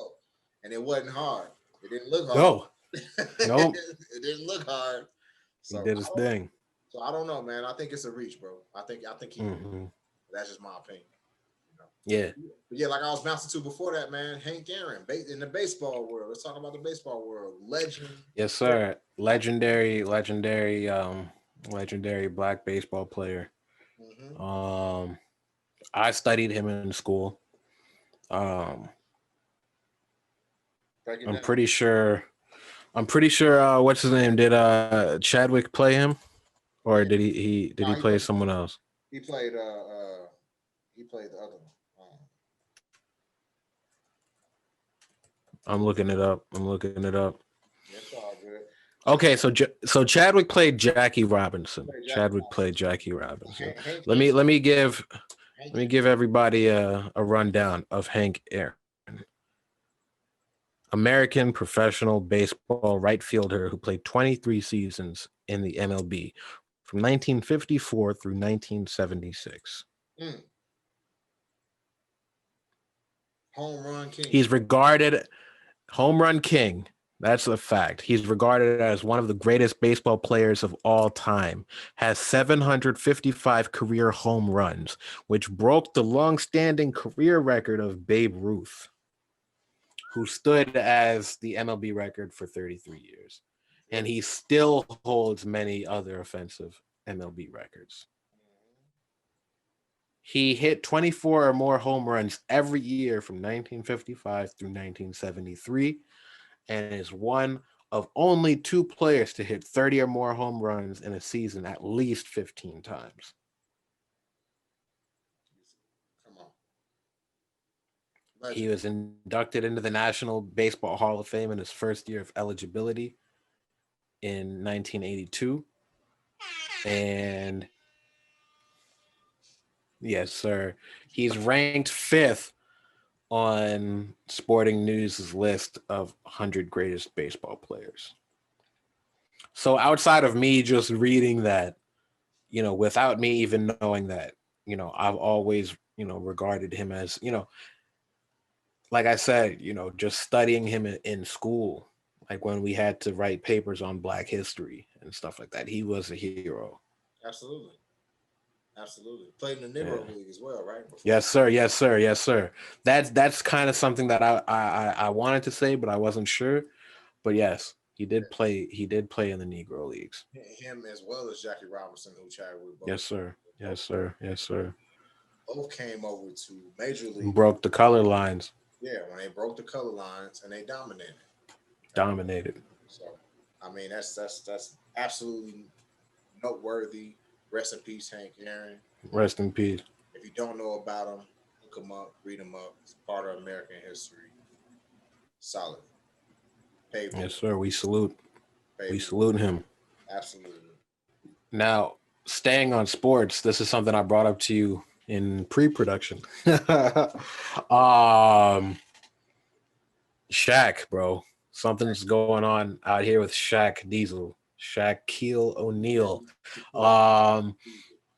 And it wasn't hard. It didn't look hard. No. Nope. It didn't look hard. So he did his thing. So I don't know, man. I think it's a reach, bro. I think he. That's just my opinion. Yeah. But yeah, like I was bouncing to before that, man. Hank Aaron, in the baseball world. Let's talk about the baseball world. Legend. Yes, sir. Legendary black baseball player. I studied him in school. I'm pretty sure what's his name? Did Chadwick play him? Or did he play someone else? He played the other one. I'm looking it up. That's all good. Okay, so Chadwick played Jackie Robinson. Chadwick played Jackie Robinson. Let me give everybody a rundown of Hank Aaron. American professional baseball right fielder who played 23 seasons in the MLB from 1954 through 1976. Mm. Home run king. He's regarded home run king. That's a fact. He's regarded as one of the greatest baseball players of all time. Has 755 career home runs, which broke the long-standing career record of Babe Ruth, who stood as the MLB record for 33 years. And he still holds many other offensive MLB records. He hit 24 or more home runs every year from 1955 through 1973 and is one of only two players to hit 30 or more home runs in a season at least 15 times. Come on. He Legend. was inducted into the National Baseball Hall of Fame in his first year of eligibility in 1982. And yes, sir, he's ranked fifth on Sporting News' list of 100 greatest baseball players. So outside of me just reading that, without me even knowing that, I've always, regarded him as, like I said, just studying him in school, like when we had to write papers on Black history and stuff like that. He was a hero. Absolutely. Absolutely. Played in the Yeah. Negro League as well, right? Before. Yes, sir. Yes, sir. Yes, sir. That's kind of something that I wanted to say, but I wasn't sure. But yes, he did play. He did play in the Negro Leagues. Him as well as Jackie Robinson, who chatted with both. Yes, sir. Yes, sir. Yes, sir. Both came over to Major League. Broke the color lines. Yeah, when they broke the color lines and they dominated. Dominated. So, I mean, that's absolutely noteworthy. Rest in peace, Hank Aaron. Rest in peace. If you don't know about him, look him up, read him up. It's part of American history. Solid. Paper. Yes, sir. We salute. Paper. We salute him. Absolutely. Now, staying on sports, this is something I brought up to you in pre-production. Shaq, bro. Something's going on out here with Shaq Diesel, Shaquille O'Neal.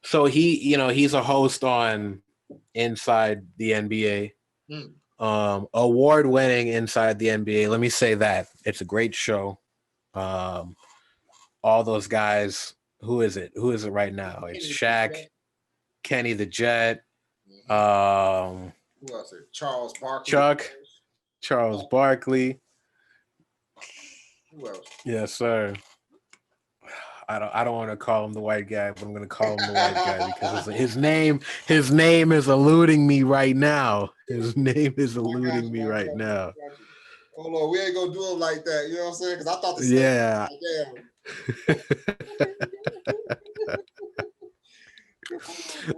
So he's a host on Inside the NBA. Award-winning Inside the NBA. Let me say that. It's a great show. All those guys. Who is it? Who is it right now? It's Shaq, Kenny the Jet. Who else? Charles Barkley. Charles Barkley. Who else? Yes, sir. I don't want to call him the white guy, but I'm going to call him the white guy because his name is eluding me right now. His name is eluding me right now. Hold on, we ain't gonna do it like that. You know what I'm saying? Because I thought the same. Yeah.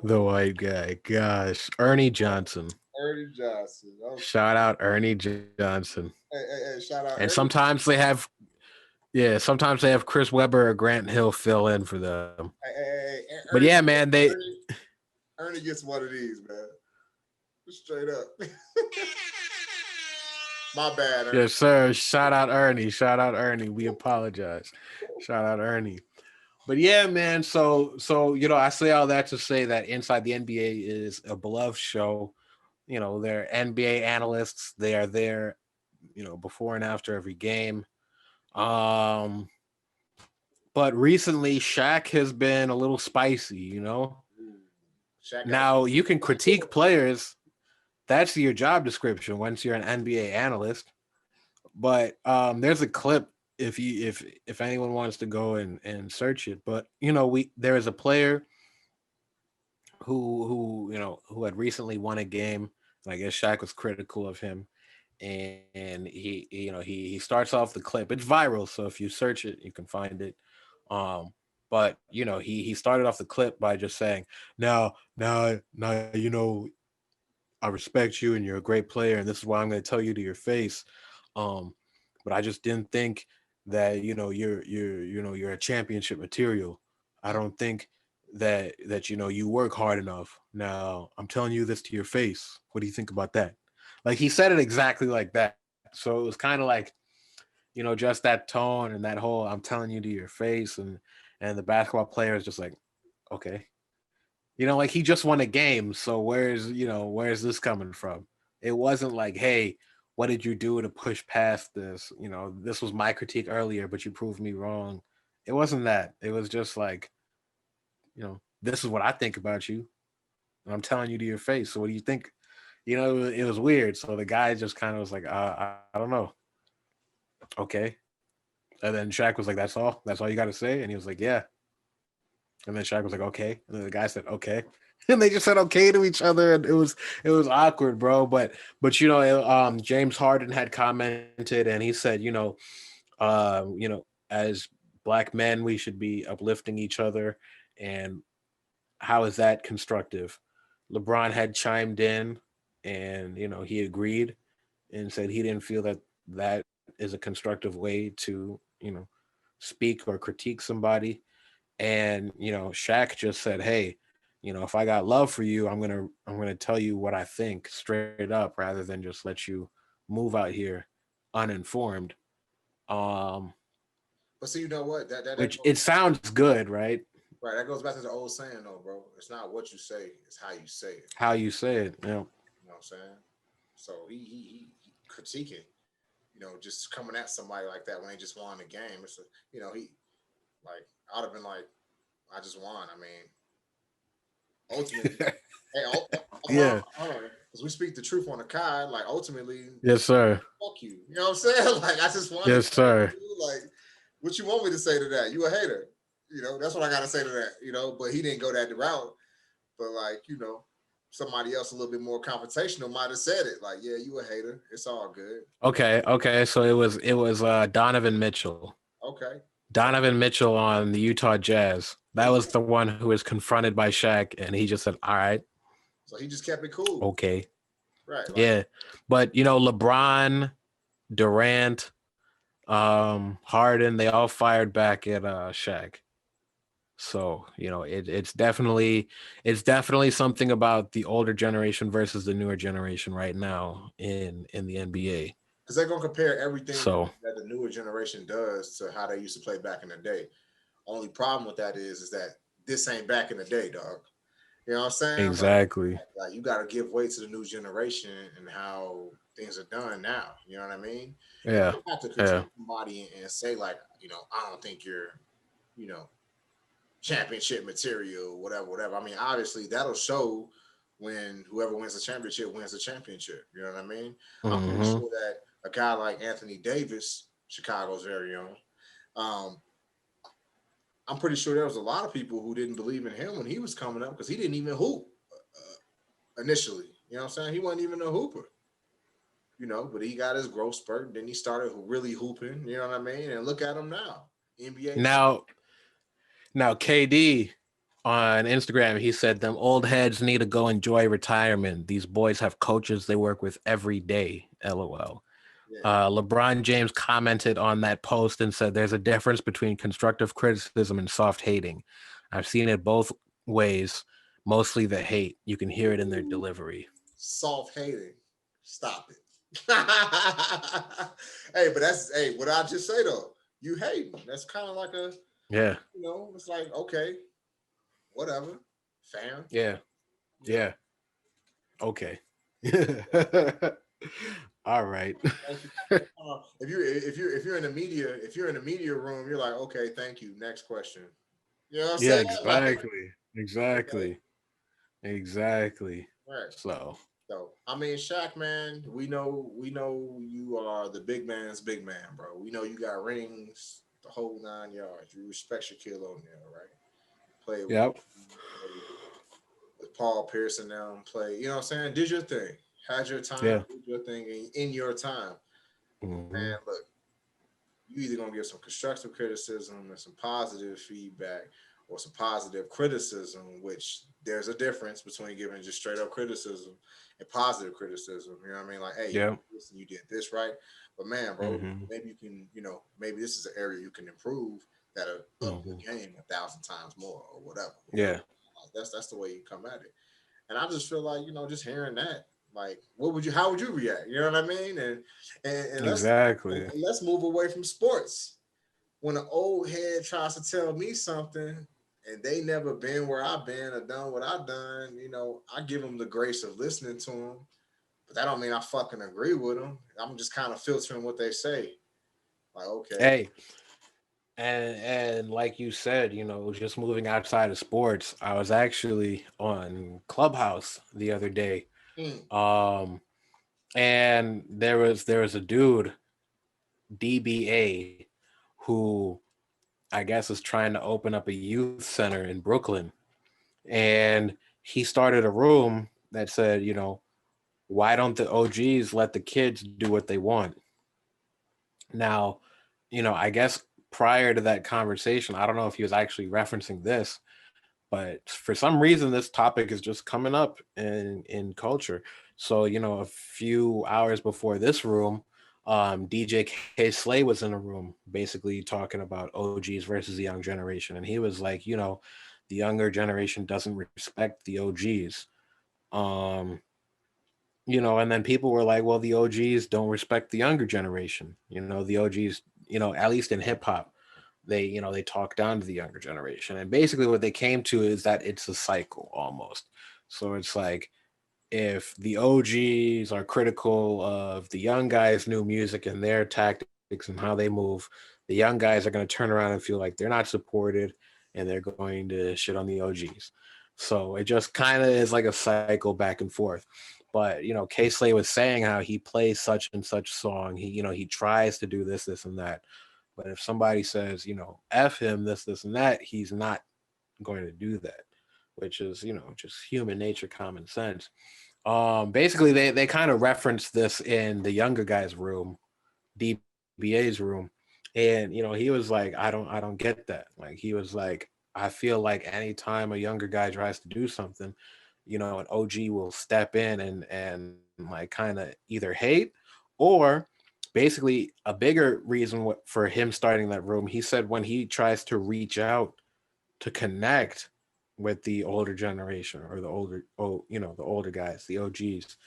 The white guy. Gosh, Ernie Johnson. Ernie Johnson. Shout out Ernie Johnson. Hey, shout out. And Ernie. sometimes they have Chris Webber or Grant Hill fill in for them. Hey, but yeah, man, Ernie gets one of these, man. Straight up. My bad, Ernie. Yes, sir. Shout out Ernie. We apologize. Shout out Ernie. But yeah, man. So I say all that to say that Inside the NBA is a beloved show. They're NBA analysts. They are there, before and after every game. But recently Shaq has been a little spicy, Now you can critique players. That's your job description once you're an NBA analyst. But there's a clip if anyone wants to go and search it. But there is a player who had recently won a game, and I guess Shaq was critical of him. And he starts off the clip. It's viral, so if you search it, you can find it. But he started off the clip by just saying, now, I respect you and you're a great player, and this is why I'm going to tell you to your face. But I just didn't think that you're a championship material. I don't think that you work hard enough. Now I'm telling you this to your face. What do you think about that? Like, he said it exactly like that. So it was kind of like, just that tone and that whole "I'm telling you to your face," and the basketball player is just like, okay, like he just won a game, so where's this coming from? It wasn't like, hey, what did you do to push past this? This was my critique earlier, but you proved me wrong. It wasn't that. It was just like, this is what I think about you, and I'm telling you to your face. So what do you think? It was weird. So the guy just kind of was like, I don't know. Okay. And then Shaq was like, That's all? That's all you got to say? And he was like, yeah. And then Shaq was like, okay. And then the guy said, okay. And they just said okay to each other, and it was awkward, bro. But James Harden had commented, and he said, as black men, we should be uplifting each other, and how is that constructive? LeBron had chimed in, and he agreed and said he didn't feel that that is a constructive way to speak or critique somebody. And Shaq just said, hey, if I got love for you, I'm gonna tell you what I think straight up, rather than just let you move out here uninformed. um But see, you know what? That which it sounds good, right? right. That goes back to the old saying, though, bro. It's not what you say; it's how you say it. How you say it, You know what I'm saying? So he critiquing, just coming at somebody like that when they just won the game. He like I'd have been like, I just won. I mean, ultimately, hey, Yeah. hold on, because we speak the truth on the card. Like ultimately, Yes, sir. fuck you. You know what I'm saying? Like I just won the Yes, sir. game. Like, what you want me to say to that? You a hater. That's what I gotta say to that. But he didn't go that route. But like, somebody else a little bit more confrontational might have said it. Like, yeah, you a hater. It's all good. Okay. So it was Donovan Mitchell. Okay. So Donovan Mitchell on the Utah Jazz. That was the one who was confronted by Shaq, and he just said, all right, so he just kept it cool. okay. Right. Like, Yeah. But LeBron, Durant, Harden, they all fired back at Shaq. So, it's definitely something about the older generation versus the newer generation right now in the NBA. because they're gonna compare everything So, that the newer generation does to how they used to play back in the day. Only problem with that is that this ain't back in the day, dog. You know what I'm saying? exactly. Like you got to give way to the new generation and how things are done now. You know what I mean? And you Yeah. don't have to Yeah. critique somebody and say like, I don't think you're, you know, championship material, whatever, whatever. I mean, obviously that'll show when whoever wins the championship wins the championship. You know what I mean? I'm pretty Hmm. sure that a guy like Anthony Davis, Chicago's very own, um, I'm pretty sure there was a lot of people who didn't believe in him when he was coming up because he didn't even hoop initially. You know what I'm saying? He wasn't even a hooper. But he got his growth spurt. And then he started really hooping. You know what I mean? And look at him now, NBA champ. Now, KD on Instagram, he said, them old heads need to go enjoy retirement. These boys have coaches they work with every day. LOL. Yeah, LeBron James commented on that post and said, there's a difference between constructive criticism and soft hating. I've seen it both ways, mostly the hate. You can hear it in their delivery. soft hating. Stop it. Hey, but what I just say though. You hating. That's kind of like Yeah. it's like okay, whatever, fam. Yeah. You know, Yeah. Okay. All right. thank you. If you're in the media, if you're in the media room, you're like, okay, thank you. Next question. You know what I'm Yeah, saying? Like, exactly. okay, Exactly. Exactly. right. So, So I mean, Shaq, man, we know you are the big man's big man, bro. We know you got rings, the whole 9 yards. You respect Shaquille O'Neal, right? Play with, yep. play with Paul Pierce and them. Play, you know what I'm saying? Did your thing, had your time, Yeah. did your thing in your time. Hmm. Man, look, you either gonna give some constructive criticism and some positive feedback or some positive criticism, which there's a difference between giving just straight up criticism and positive criticism. You know what I mean? Like, hey, you Yeah. did this and you did this right. But man, bro, Hmm. maybe you can, maybe this is an area you can improve that'll up your Hmm. game 1,000 times more or whatever. You know, Yeah. like that's the way you come at it. And I just feel like, just hearing that. Like, what would you? How would you react? You know what I mean? And Exactly. and let's move away from sports. When an old head tries to tell me something and they never been where I've been or done what I've done, I give them the grace of listening to them, but that don't mean I fucking agree with them. I'm just kind of filtering what they say. Like, okay, Hey, and like you said, just moving outside of sports, I was actually on Clubhouse the other day. mm, Um and there was a dude, DBA, who I guess is trying to open up a youth center in Brooklyn. And he started a room that said, why don't the OGs let the kids do what they want? Now, I guess prior to that conversation, I don't know if he was actually referencing this, but for some reason this topic is just coming up in culture. So, a few hours before this room, DJ K Slay was in a room basically talking about OGs versus the young generation. And he was like, the younger generation doesn't respect the OGs. Um, and then people were like, well, the OGs don't respect the younger generation. The OGs, at least in hip hop, they talk down to the younger generation. And basically what they came to is that it's a cycle almost. So it's like, if the OGs are critical of the young guys' new music and their tactics and how they move, the young guys are going to turn around and feel like they're not supported, and they're going to shit on the OGs. So it just kind of is like a cycle back and forth. But K Slay was saying how he plays such and such song. He tries to do this, and that. But if somebody says, F him, this, and that, he's not going to do that, which is, just human nature, common sense. Basically, they kind of referenced this in the younger guy's room, DBA's room, and he was like, I don't get that. Like, he was like, I feel like anytime a younger guy tries to do something, an OG will step in and like kind of either hate, or basically a bigger reason for him starting that room. He said when he tries to reach out to connect with the older generation, or the older guys, the OGs.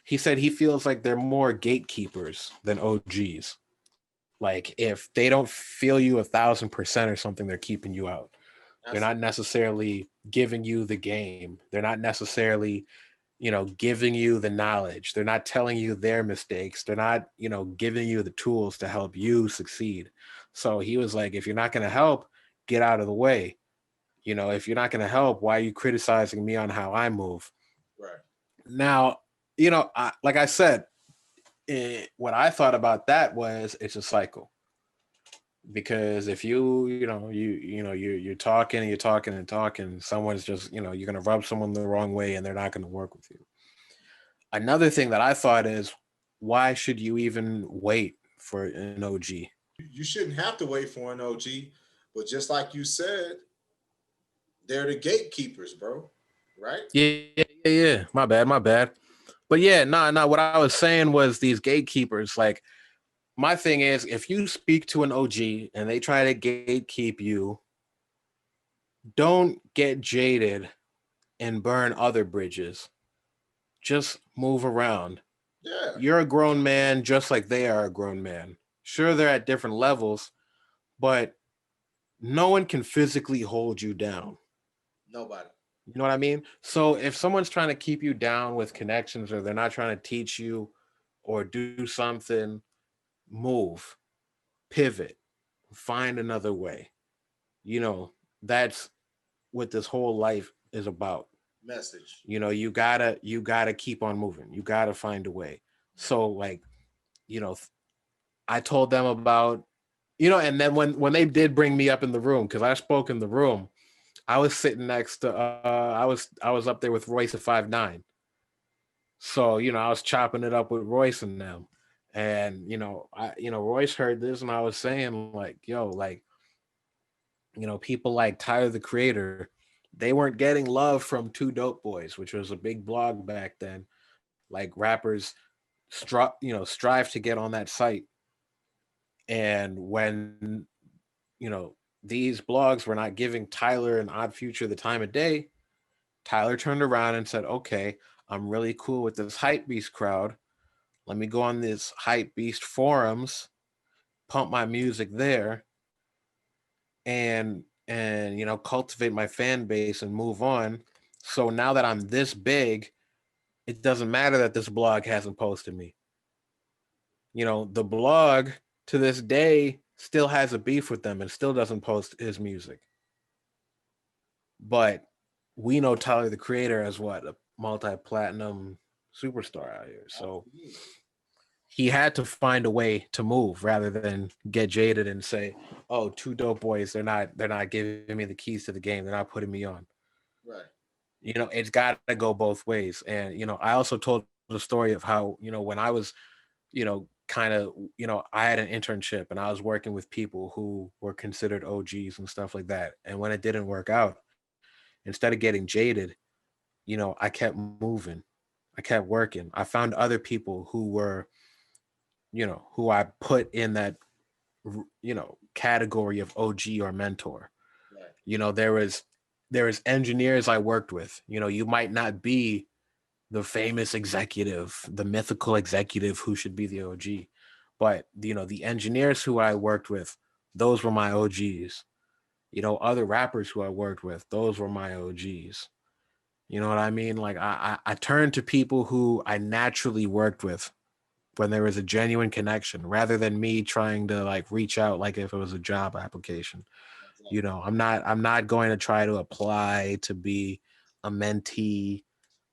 He said he feels like they're more gatekeepers than OGs. Like, if they don't feel you 1,000% or something, they're keeping you out. They're that's not necessarily giving you the game. They're not necessarily, giving you the knowledge. They're not telling you their mistakes. They're not, giving you the tools to help you succeed. So he was like, if you're not going to help, get out of the way. If you're not going to help, why are you criticizing me on how I move? right. Now, like I said, what I thought about that was it's a cycle. Because if you're talking and you're talking and talking, someone's just, you're going to rub someone the wrong way and they're not going to work with you. Another thing that I thought is, why should you even wait for an OG? You shouldn't have to wait for an OG, but just like you said, they're the gatekeepers, bro. Right? Yeah. My bad. But yeah, nah. What I was saying was these gatekeepers. Like, my thing is, if you speak to an OG and they try to gatekeep you, don't get jaded and burn other bridges. Just move around. Yeah. You're a grown man just like they are a grown man. Sure, they're at different levels, but no one can physically hold you down. Nobody. You know what I mean? So if someone's trying to keep you down with connections, or they're not trying to teach you or do something, move, pivot, find another way. You know, that's what this whole life is about. Message. You gotta keep on moving. You gotta find a way. So like, you know, I told them about, and then when they did bring me up in the room, because I spoke in the room, I was sitting next to I was up there with Royce at 5'9". So, I was chopping it up with Royce and them. And, Royce heard this, and I was saying, like, yo, like, people like Tyler the Creator, they weren't getting love from Two Dope Boys, which was a big blog back then. Like, rappers strive to get on that site. And when, these blogs were not giving Tyler and Odd Future the time of day, Tyler turned around and said, okay, I'm really cool with this hype beast crowd. Let me go on this hype beast forums, pump my music there, and cultivate my fan base and move on. So now that I'm this big, it doesn't matter that this blog hasn't posted me. The blog to this day still has a beef with them and still doesn't post his music. But we know Tyler the Creator as what, a multi-platinum superstar out here. So Absolutely. he had to find a way to move rather than get jaded and say, "Oh, two dope boys, they're not giving me the keys to the game. They're not putting me on." Right. It's got to go both ways. And I also told the story of how when I was kind of I had an internship and I was working with people who were considered OGs and stuff like that. And when it didn't work out, instead of getting jaded, I kept moving. I kept working. I found other people who were, who I put in that, category of OG or mentor. Right. There was engineers I worked with. You might not be the famous executive, the mythical executive who should be the OG, but the engineers who I worked with, those were my OGs. Other rappers who I worked with, those were my OGs. You know what I mean? Like I turned to people who I naturally worked with when there was a genuine connection rather than me trying to like reach out like if it was a job application. Exactly. I'm not going to try to apply to be a mentee,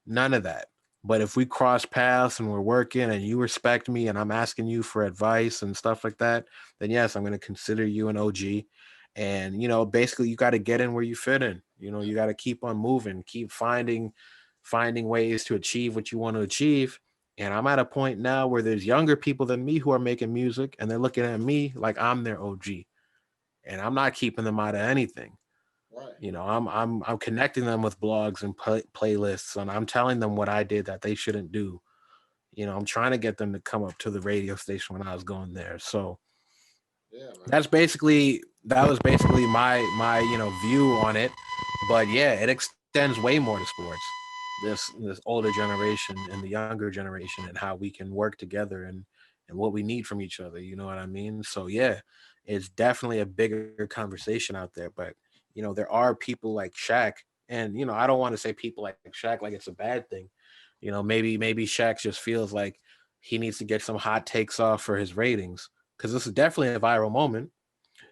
none of that. But if we cross paths and we're working and you respect me and I'm asking you for advice and stuff like that, then yes, I'm going to consider you an OG. And basically you got to get in where you fit in. You got to keep on moving, keep finding ways to achieve what you want to achieve. And I'm at a point now where there's younger people than me who are making music and they're looking at me like I'm their OG. And I'm not keeping them out of anything. Right. I'm connecting them with blogs and playlists, and I'm telling them what I did that they shouldn't do. I'm trying to get them to come up to the radio station when I was going there. So Yeah, man. that was basically my view on it. But yeah, it extends way more to sports. This older generation and the younger generation and how we can work together and what we need from each other. You know what I mean? So yeah, it's definitely a bigger conversation out there. But there are people like Shaq, and I don't want to say people like Shaq like it's a bad thing. Maybe Shaq just feels like he needs to get some hot takes off for his ratings because this is definitely a viral moment.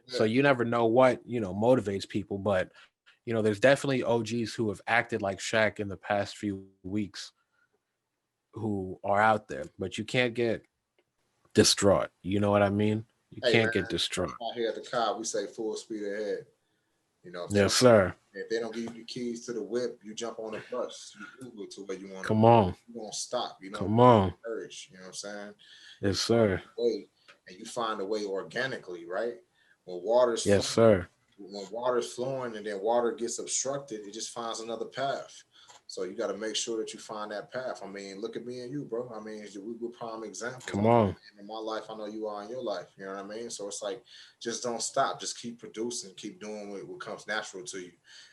So Yeah. you never know what motivates people, but there's definitely OGs who have acted like Shaq in the past few weeks who are out there, but you can't get distraught. You know what I mean? You Hey, can't man. get distraught. Out here at the car, we say full speed ahead. If they Yes, don't, sir. if they don't give you the keys to the whip, you jump on the bus. You Uber to where you want to Come go. on. You won't stop. You don't Come on. urge. You know what I'm saying? You Yes, find sir. a way, and you find a way organically, right? When water's Yes, flowing, sir. when water's flowing, and then water gets obstructed, it just finds another path. So you got to make sure that you find that path. I mean, look at me and you, bro. I mean, we're prime examples. Come on. In my life, I know you are in your life. You know what I mean? So it's like, just don't stop. Just keep producing. Keep doing what comes natural to you.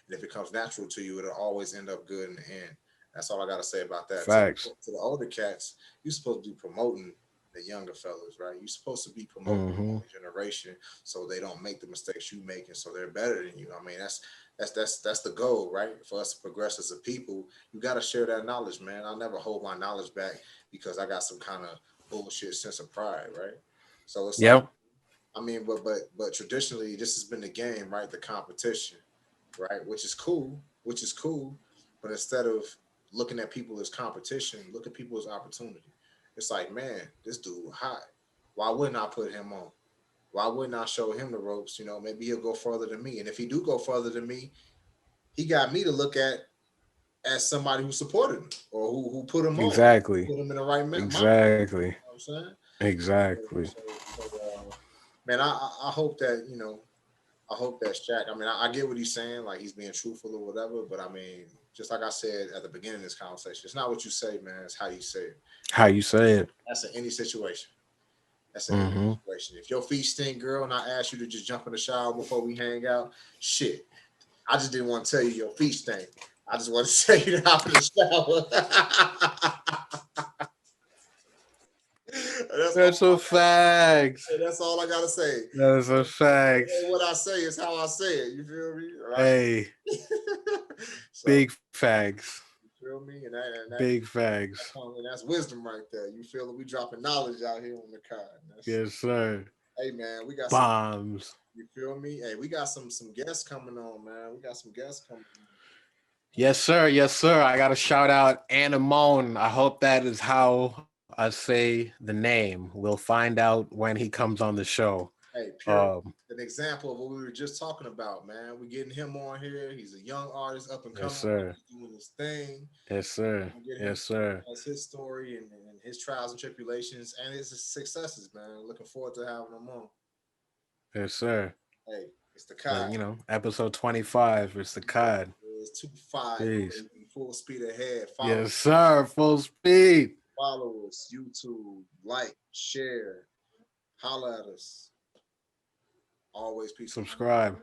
And if it comes natural to you, it'll always end up good in the end. That's all I got to say about that. Facts. To the older cats, you're supposed to be promoting the younger fellas, right? You're supposed to be promoting the Mm-hmm. younger generation so they don't make the mistakes you make, and so they're better than you. I mean, that's the goal, right? For us to progress as a people, you got to share that knowledge, man. I never hold my knowledge back because I got some kind of bullshit sense of pride, right? So it's like, Yep. I mean, but traditionally, this has been the game, right? The competition, right? Which is cool. But instead of looking at people as competition, look at people as opportunity. It's like, man, this dude hot. Why wouldn't I put him on? Why wouldn't I show him the ropes? Maybe he'll go further than me. And if he do go further than me, he got me to look at as somebody who supported him or who put him on, Exactly. put him in the right mind. Exactly. You know what I'm saying? So, Exactly. man, I hope that I hope that Shaq. I mean, I get what he's saying, like he's being truthful or whatever. But I mean, just like I said at the beginning of this conversation, it's not what you say, man. It's how you say it. How you say it. That's in any situation. That's in any Mm-hmm. situation. If your feet stink, girl, and I ask you to just jump in the shower before we hang out, shit. I just didn't want to tell you your feet stink. I just want to say you hop in the shower. That's a fact. That's all I gotta say. That's a fact. And what I say is how I say it. You feel me? Right? Hey, So big facts. you feel me? And Big facts. that's wisdom right there. You feel it? We dropping knowledge out here on the card. Yes, sir. Hey man, we got some. Bombs. You feel me? Hey, we got some guests coming on, man. We got some guests coming on. Yes, sir. Yes, sir. I got to shout out Anemone. I hope that is how I say the name. We'll find out when he comes on the show. Hey, pure an example of what we were just talking about, man. We're getting him on here. He's a young artist, up and Yes, coming, sir. doing his thing. Yes, sir. Yes, sir. That's his story and his trials and tribulations and his successes, man. Looking forward to having him on. Yes, sir. Hey, it's the But, COD. you know, episode 25. It's the COD. It's 2-5. Peace. Full speed ahead. Yes, sir. Full speed. Follow us. YouTube. Like. Share. Holla at us. Always peace. Subscribe.